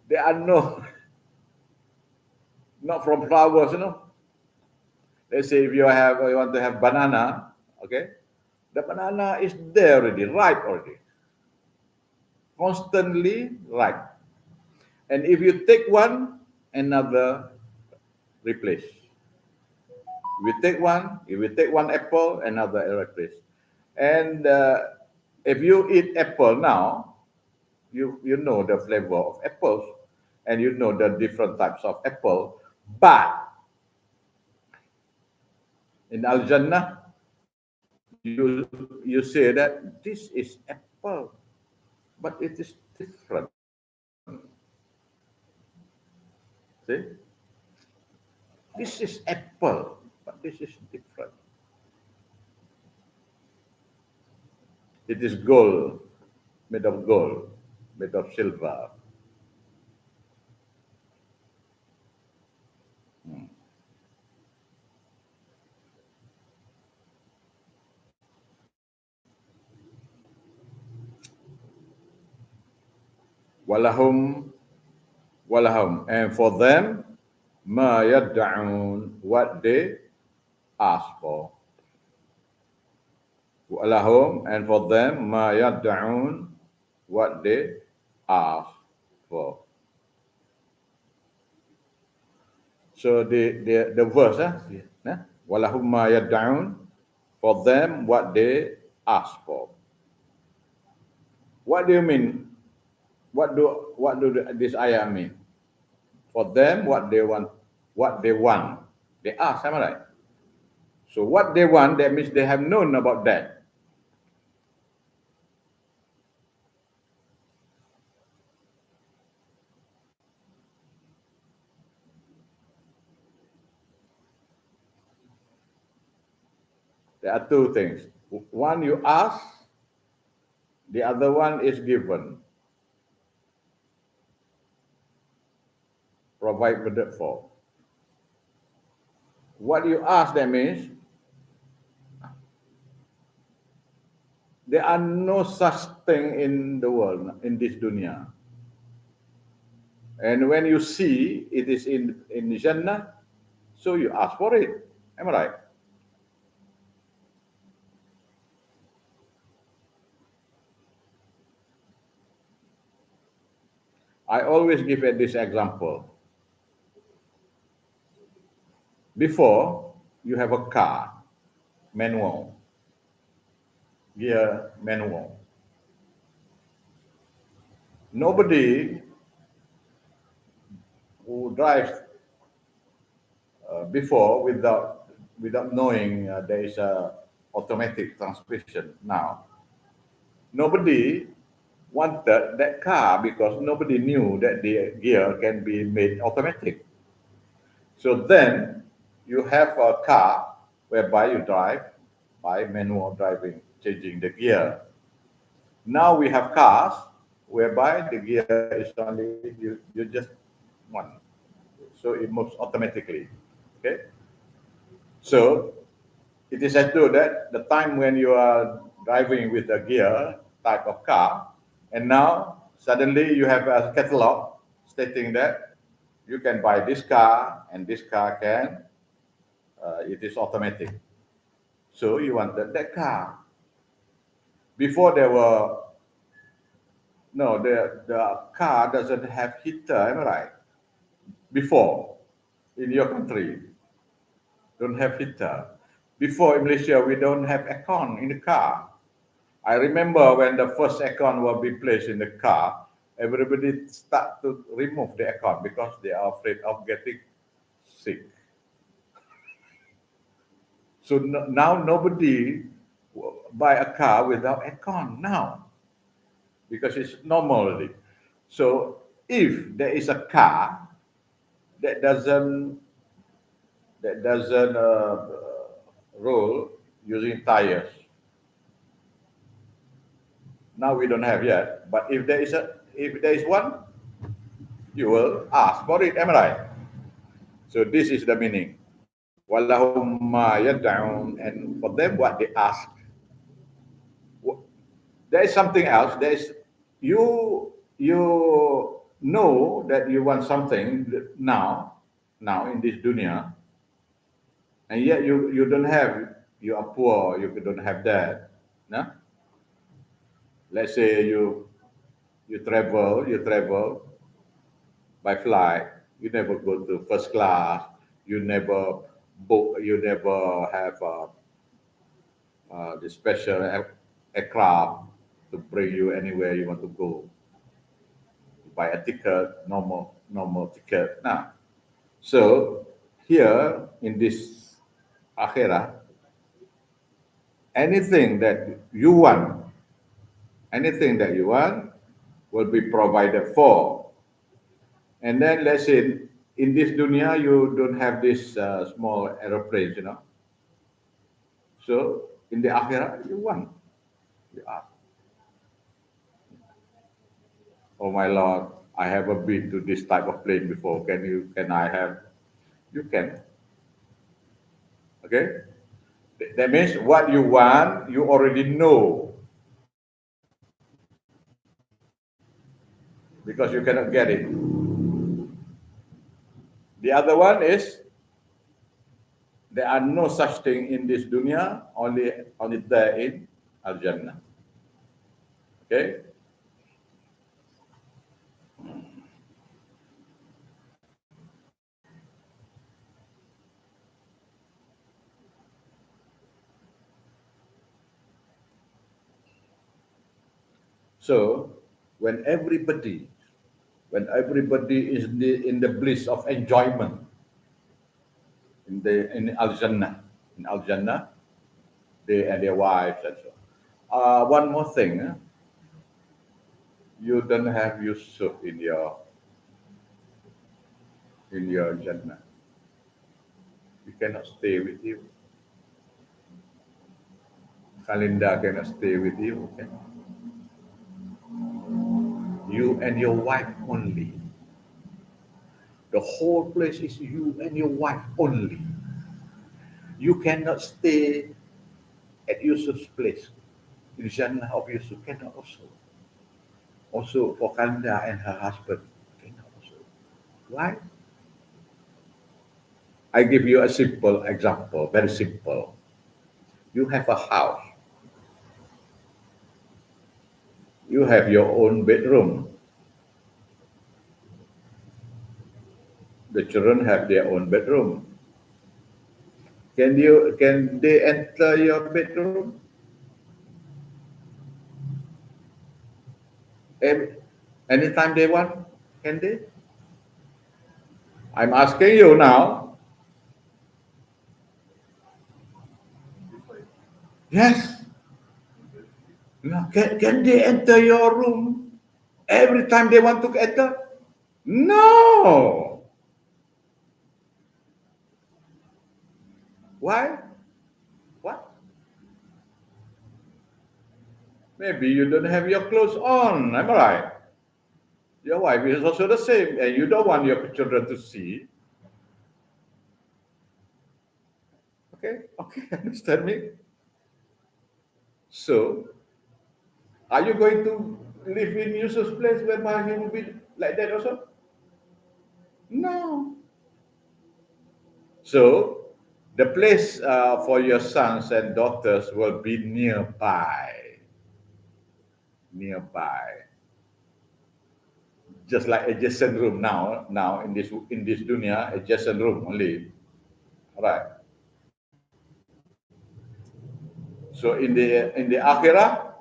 There are not from flowers, Let's say if you want to have banana, okay? The banana is there already, ripe already. Constantly ripe. And if you take one, another replace. If you take one apple, another replace. And if you eat apple now, you know the flavor of apples, and you know the different types of apple. But in Al-Jannah, you say that this is apple, but it is different. See? This is apple, but this is different. It is gold, made of gold, made of silver. Walahum, and for them, ma yad'un, what they ask for. Walahum, and for them, ma yad'un, what they ask for. So the verse, walahum ma yad'un, for them what they ask for. What do you mean? What do this ayah mean? For them, what they want, they ask, am I right? So what they want, that means they have known about that. There are two things. One you ask, the other one is given, provided for. What you ask, that means there are no such thing in the world, in this dunya. And when you see it is in Jannah, so you ask for it. Am I right? I always give this example. Before, you have a car, manual, gear manual. Nobody who drives before without knowing there is a automatic transmission now. Nobody wanted that car because nobody knew that the gear can be made automatic. So then you have a car whereby you drive by manual driving, changing the gear. Now we have cars whereby the gear is only you just one, so it moves automatically. Okay, so it is as though that the time when you are driving with a gear type of car, and now suddenly you have a catalog stating that you can buy this car and this car can it is automatic. So you wanted that car. Before there were no, the car doesn't have heater, am I right? Before, in your country, don't have heater. Before in Malaysia, we don't have aircon in the car. I remember when the first aircon will be placed in the car, everybody start to remove the aircon because they are afraid of getting sick. So now nobody buy a car without aircon now because it's normal already. So if there is a car that doesn't roll using tires, now we don't have yet. But if there is one, you will ask for it. Am I right? So this is the meaning. Walahum ma yad'un, and for them what they ask. There is something else. There is you know that you want something now in this dunya, and yet you don't have. You are poor. You don't have that. No? Let's say you travel by flight. You never go to first class. You never book. You never have the special aircraft to bring you anywhere you want to go. You buy a ticket, normal ticket. Now, so here in this akhirah, anything that you want, will be provided for. And then let's say in this dunya you don't have this small aeroplanes, So in the akhirah you want, you ask, oh my Lord, I haven't been to this type of plane before. Can I have? You can. Okay. That means what you want, you already know. because you cannot get it. The other one is there are no such thing in this dunya, only there in Al Jannah. Okay? So when everybody is in the bliss of enjoyment in Al Jannah, they and their wives and so. One more thing, you don't have Yusuf in your Jannah. You cannot stay with you. Kalinda cannot stay with you. Okay? You and your wife only. The whole place is you and your wife only. You cannot stay at Yusuf's place. In Jannah of Yusuf cannot also. Also for Kanda and her husband cannot also. Why? I give you a simple example, very simple. You have a house. You have your own bedroom. The children have their own bedroom. Can they enter your bedroom? Anytime they want, can they? I'm asking you now. Yes. No. Can they enter your room every time they want to enter? No. Why? What? Maybe you don't have your clothes on. Am I right? Your wife is also the same, and you don't want your children to see. Okay, understand me? So, are you going to live in Yusuf's place whereby he will be like that also? No. So, the place for your sons and daughters will be nearby. Just like adjacent room now in this dunya, adjacent room only. Right. So in the akhirah,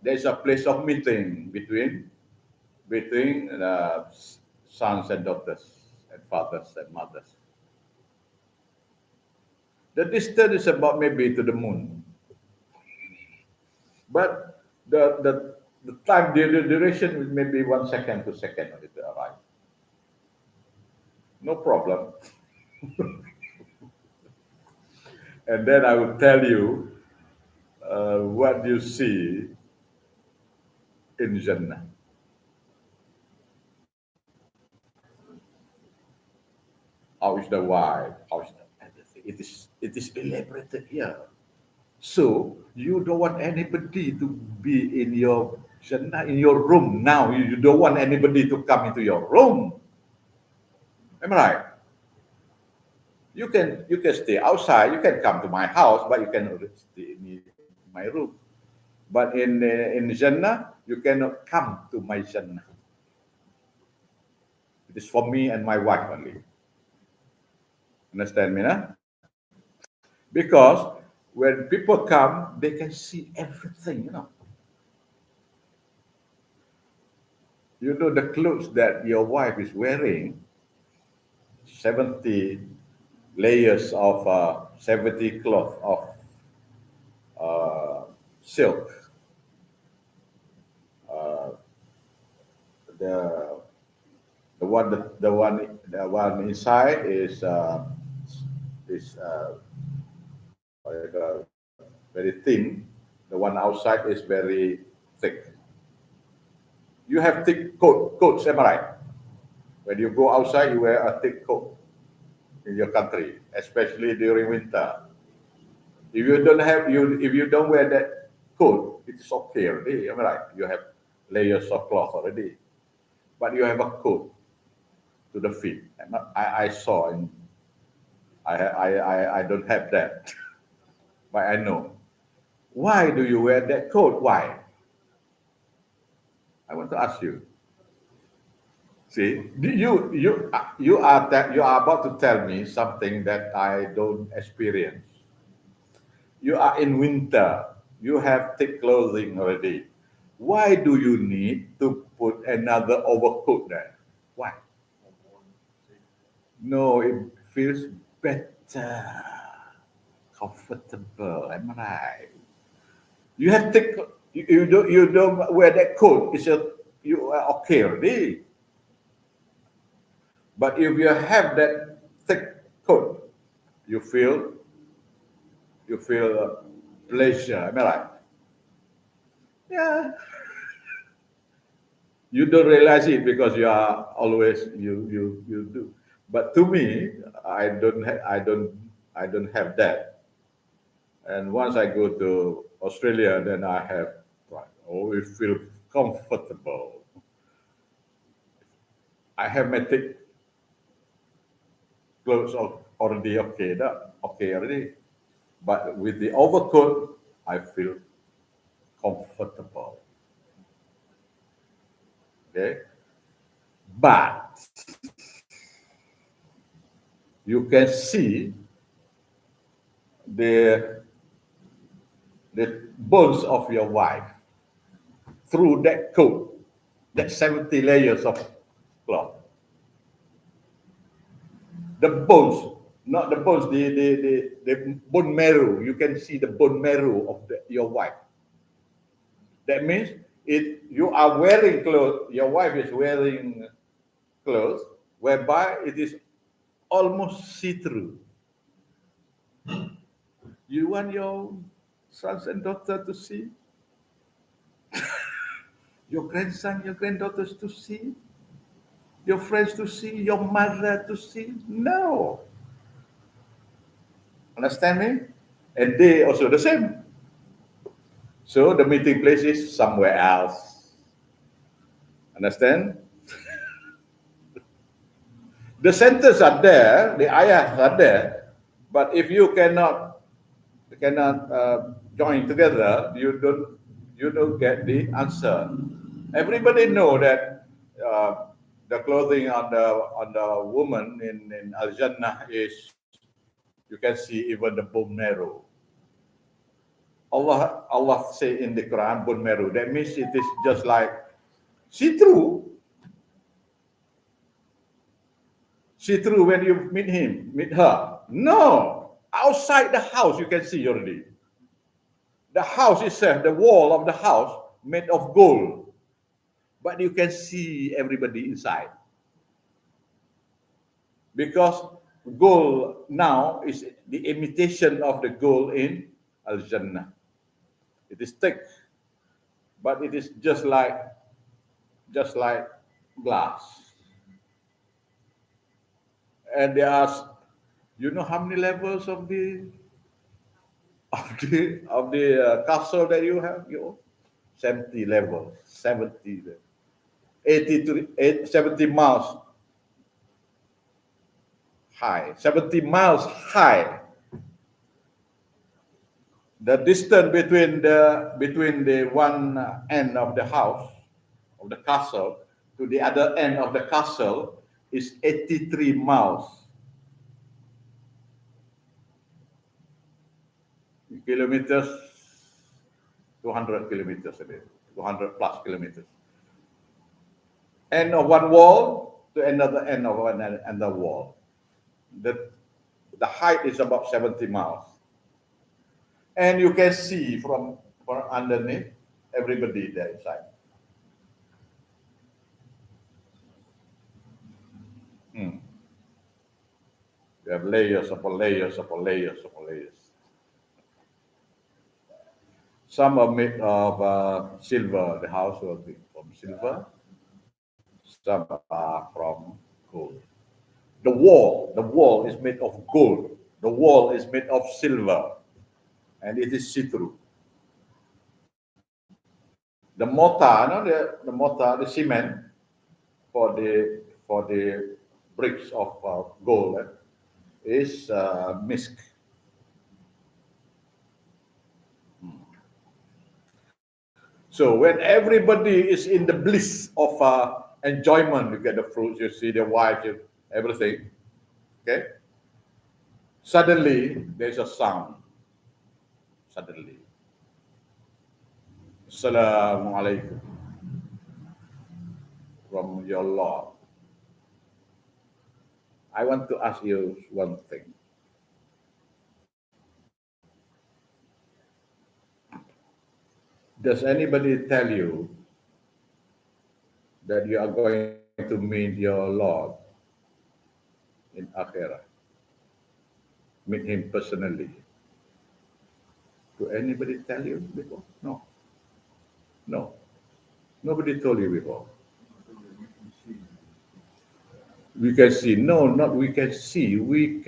there is a place of meeting between sons and daughters and fathers and mothers. The distance is about maybe to the moon, but the time, the duration is maybe 1 second, 2 seconds only to arrive. No problem. And then I will tell you what you see in Jannah. How is the wife? How is the everything? It is elaborated here. So you don't want anybody to be in your Jannah, in your room now. You don't want anybody to come into your room. Am I right? You can stay outside. You can come to my house, but you cannot stay in my room. But in Jannah, you cannot come to my Jannah. It is for me and my wife only. Understand me, nah? Because when people come, they can see everything, You know the clothes that your wife is wearing, 70 layers of 70 cloth of silk. The one inside is very thin. The one outside is very thick. You have thick coats, am I right? When you go outside, you wear a thick coat in your country, especially during winter. If you don't wear that coat, it is okay already, am I right? You have layers of cloth already. but you have a coat to the feet. I saw, and I don't have that, but I know. Why do you wear that coat? Why? I want to ask you. See, you are about to tell me something that I don't experience. You are in winter. You have thick clothing already. Why do you need to put another overcoat there? Why? No, it feels better, comfortable. Am I right? You have thick. You don't wear that coat. You are okay already. But if you have that thick coat, you feel pleasure. Am I right? Yeah. You don't realize it because you are always you do. But to me, I don't have that. And once I go to Australia, then I have always feel comfortable. I have my thick clothes already okay already. But with the overcoat, I feel comfortable. Okay, but you can see the bones of your wife through that coat, that 70 layers of cloth. The bones, not the bones, the bone marrow. You can see the bone marrow of your wife. That means you are wearing clothes, your wife is wearing clothes, whereby it is almost see-through. You want your sons and daughters to see? Your grandson, your granddaughters to see? Your friends to see? Your mother to see? No. Understand me? And they also the same. So the meeting place is somewhere else. Understand? The centers are there, the ayats are there, but if you cannot join together, you don't get the answer. Everybody know that the clothing on the woman in Al Jannah is, you can see even the bone marrow. Allah say in the Quran bone marrow. That means it is just like see through. See through when you meet her. No, outside the house you can see already. The house itself, the wall of the house made of gold, but you can see everybody inside. Because gold now is the imitation of the gold in Al Jannah. It is thick, but it is just like glass. And there are, you know how many levels of the castle that you have? 70 levels, 70, 80 to 70 miles high, 70 miles high. The distance between the one end of the house, of the castle, to the other end of the castle is 83 miles. Kilometers, 200 kilometers a day, 200 plus kilometers. End of one wall to another end of another wall. The height is about 70 miles. And you can see from underneath everybody there inside. You have layers upon layers upon layers upon layers. Some are made of silver. The house will be from silver. Some are from gold. The wall is made of gold. The wall is made of silver, and it is see-through. The mortar, the cement for the bricks of gold is misk. So when everybody is in the bliss of enjoyment, you get the fruits, you see the wife, everything. Okay. Suddenly there's a sound. Suddenly, Assalamu alaikum from your Lord. I want to ask you one thing. Does anybody tell you that you are going to meet your Lord in Akhirah? Meet him personally. Do anybody tell you before? No. No. Nobody told you before. We can see. No, not we can see. We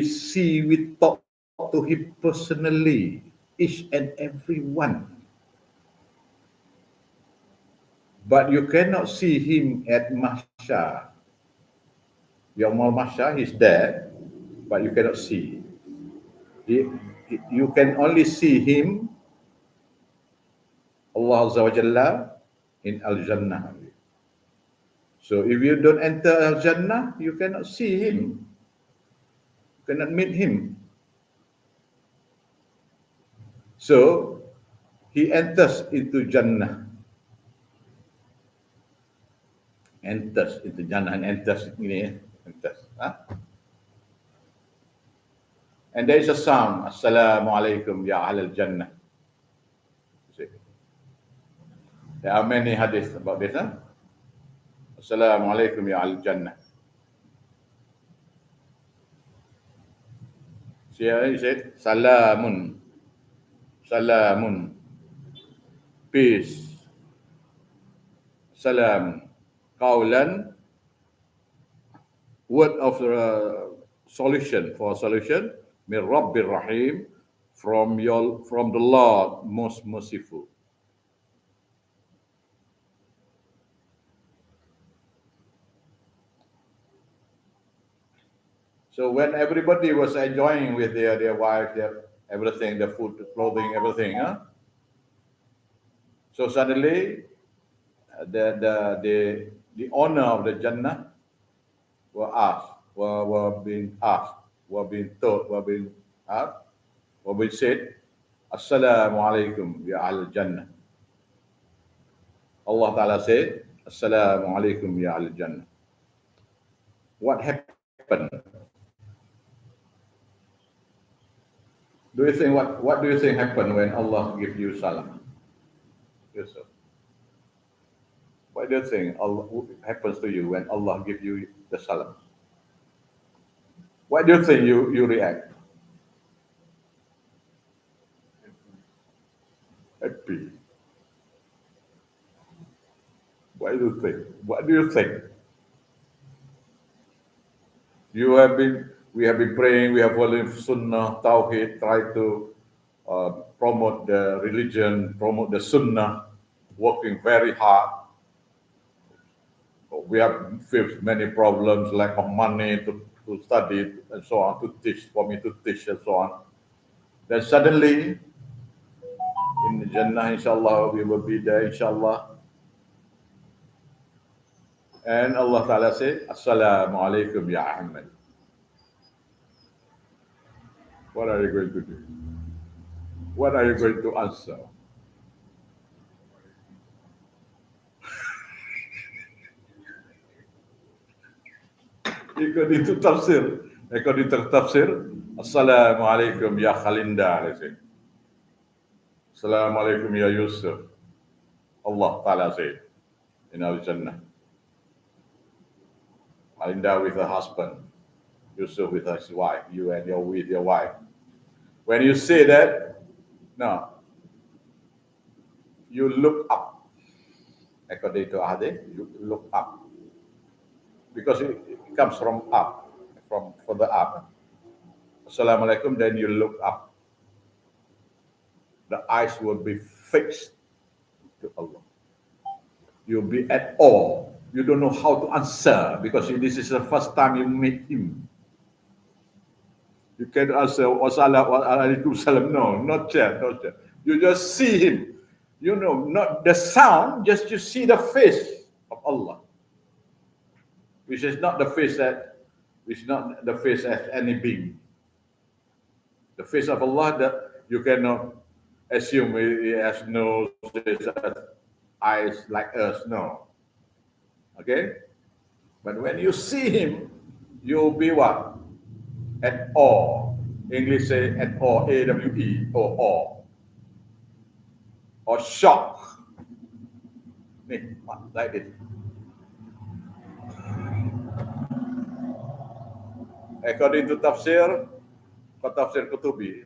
see, we talk to him personally, each and every one. But you cannot see him at Mahsyar. Yawmal Mahsyar, he's there, but you cannot see. You can only see him, Allah Azza wa Jalla, in Al-Jannah. So if you don't enter Al-Jannah, you cannot see him. You cannot meet him. So he enters into Jannah. Enters into Jannah and enters. Huh? And there is a sound, Assalamu alaikum ya ahlal Jannah. There are many hadiths about this. Huh? Assalamu alaikum ya ahlal Jannah. See how he said, Salamun, Salamun, peace, Salam, Qawlan, word of solution, Min Rabbir Rahim, from the Lord most merciful. So when everybody was enjoying with their wife, their everything, the food, the clothing, everything, so suddenly the owner of the Jannah were being said, Assalamu alaikum ya al Jannah. Allah Ta'ala said, Assalamu alaikum ya al Jannah. What happened? Do you think what do you think happened when Allah gives you salam? Yes, sir. What do you think happens to you when Allah gives you the salam? What do you think you react? Happy. What do you think? What do you think? We have been praying, we have followed Sunnah, Tawheed, try to promote the religion, promote the Sunnah, working very hard. We have faced many problems, lack of money to study and so on, for me to teach and so on. Then suddenly, in Jannah, inshallah, we will be there, inshallah. And Allah Ta'ala said, Assalamu alaikum ya Ahmad. What are you going to do? What are you going to answer? According to tafsir, Assalamu alaikum ya Khalinda. Assalamu alaikum ya Yusuf. Allah Ta'ala said in Al-Jannah. Khalinda with her husband, Yusuf with his wife, you and with your wife. When you say that, no, you look up. According to Hadith, you look up. Because it comes from up, from further up. Assalamu alaikum, then you look up. The eyes will be fixed to Allah. You'll be at awe You don't know how to answer because this is the first time you meet him. You can answer Alaikum Salam. No, not yet, not yet. You just see him. You know, not the sound, just you see the face of Allah, which is not the face as any being. The face of Allah that you cannot assume he has nose, eyes like us. No. Okay? But when you see him, you'll be what? At awe. English say at awe, A-W-E, or awe. Or shock. Like this. According to Tafsir Kutubi,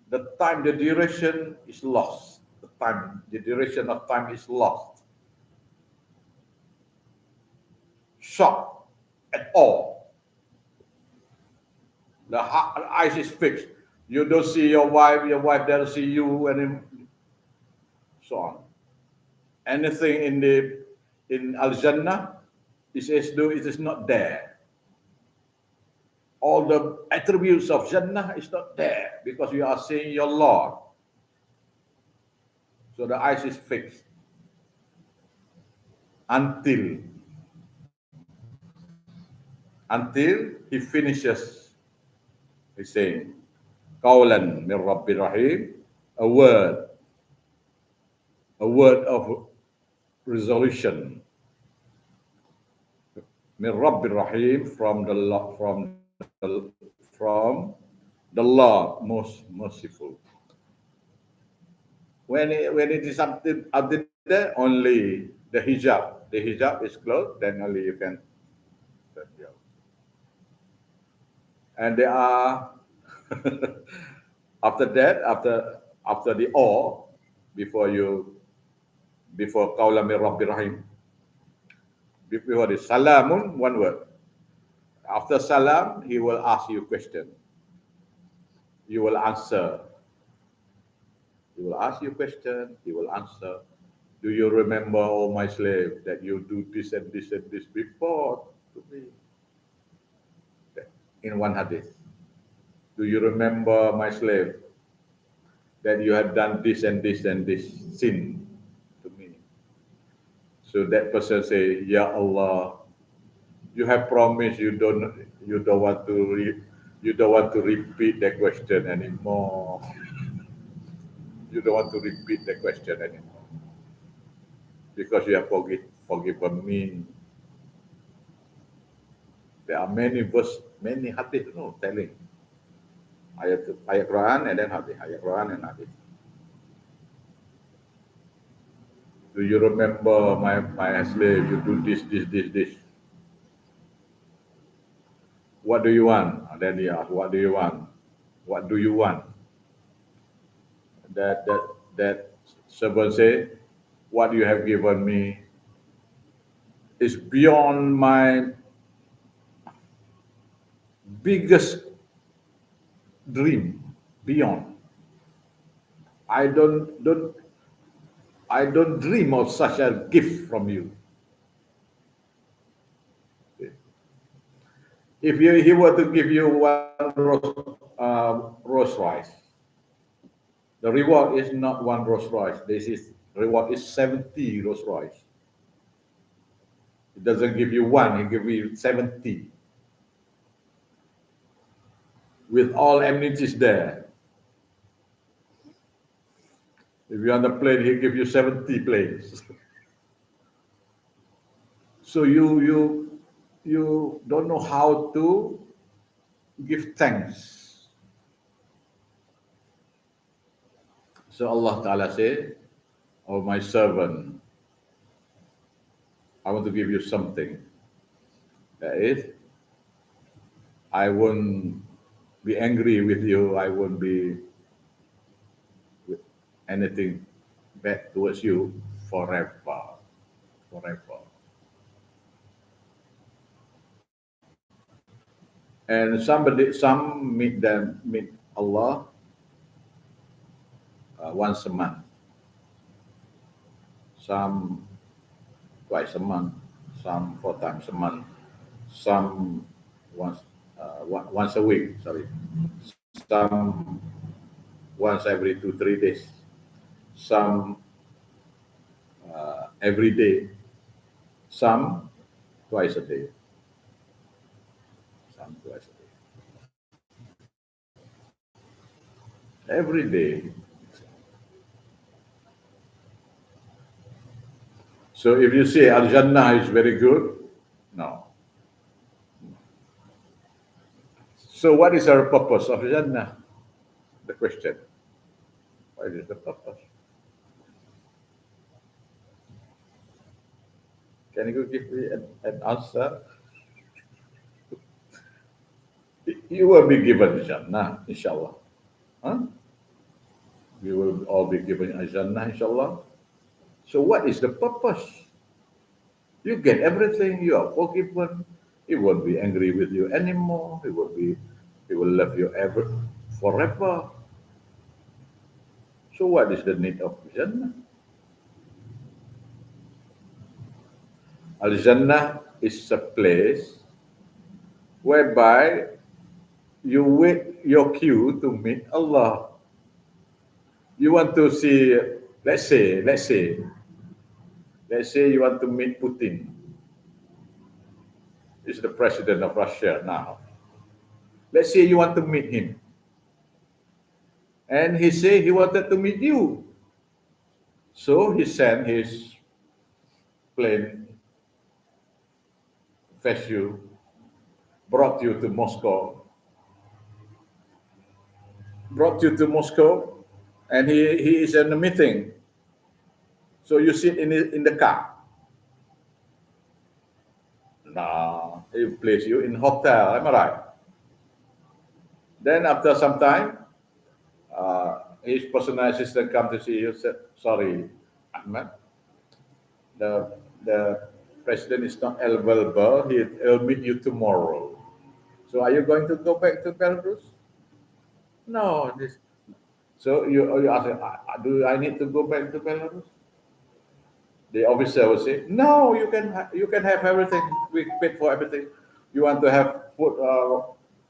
the duration is lost. The duration of time is lost. Shock at all. The eyes is fixed. You don't see your wife doesn't see you, and so on. Anything in Al-Jannah, it is not there. All the attributes of Jannah is not there because you are seeing your Lord. So the eyes is fixed until he finishes. He's saying, "Qawlan min Rabbir Rahim," a word of resolution. Min Rabbir Rahim, from the Lord most merciful. When it is up there, only the hijab is closed, then only you can. And there are after that, after the awe, before Qawlan min Rabbir Rahim, before the salamun, one word. After salam, he will ask you a question. You will answer. He will ask you a question. He will answer. Do you remember, O my slave, that you do this and this and this before to me? In one hadith. Do you remember, my slave, that you have done this and this and this sin to me? So that person say, Ya Allah, you have promised you don't want to repeat that question anymore. You don't want to repeat the question anymore because you have forgiven me. There are many hadith, telling ayat Quran and then hadith, ayat Quran and hadith. Do you remember, my slave? You do this. What do you want? And then he asks, what do you want? What do you want? That servant say, what you have given me is beyond my biggest dream. Beyond. I don't dream of such a gift from you. If he were to give you one Rolls Royce, the reward is not one Rolls Royce. Reward is 70 Rolls Royce. It doesn't give you one; it gives you 70, with all amenities there. If you're on the plane, he gives you 70 planes. So you don't know how to give thanks. So Allah Ta'ala said, "Oh my servant, I want to give you something. That is, I won't be angry with you. I won't be with anything bad towards you forever. And some meet Allah once a month. some twice a month, some 4 times a month, some once a week, some once every 2-3 days, some every day, some twice a day, some twice a day, every day. So if you say Al-Jannah is very good, no. So what is our purpose of Jannah? The question. What is the purpose? Can you give me an answer? You will be given Jannah, inshallah. Huh? We will all be given Jannah, inshallah. So what is the purpose? You get everything, you are forgiven. He won't be angry with you anymore. He will love you forever. So what is the need of Jannah? Al-Jannah is a place whereby you wait your queue to meet Allah. You want to see, let's say you want to meet Putin. He's the president of Russia now. Let's say you want to meet him. And he said he wanted to meet you. So he sent his plane, fetched you, brought you to Moscow, and he is in a meeting. So you sit in the car. No, he placed you in hotel, am I right? Then after some time, his personal assistant come to see you, said, sorry, Ahmad, the president is not available, he'll meet you tomorrow. So are you going to go back to Belarus? No. So you ask, do I need to go back to Belarus? The officer will say, no, you can have everything. We paid for everything. You want to have food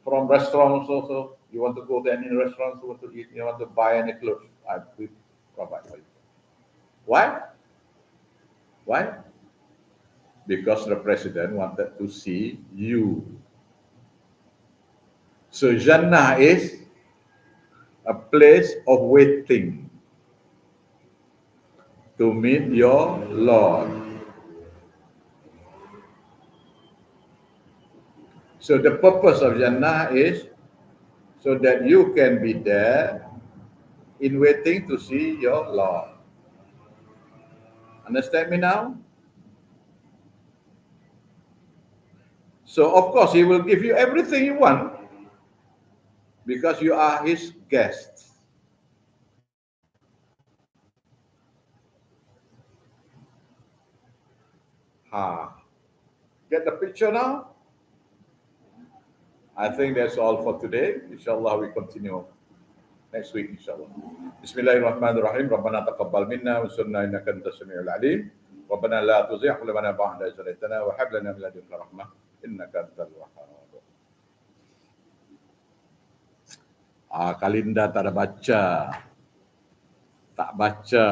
from restaurants also. You want to go to any restaurants, you want to eat, you want to buy any clothes, we provide for you. Why? Because the president wanted to see you. So Jannah is a place of waiting to meet your Lord. So the purpose of Jannah is so that you can be there in waiting to see your Lord. Understand me now? So of course he will give you everything you want because you are his guest. Get the picture now? I think that's all for today. Inshallah we continue next week inshallah. Bismillahirrahmanirrahim. Rabbana taqabbal minna wa sunna innaka antas samiul alim. Rabbana la tuzigh qulubana ba'da idh hadaytana wa hab lana min ladunka rahmah innaka antal wahhab. Kalinda tak ada baca. Tak baca.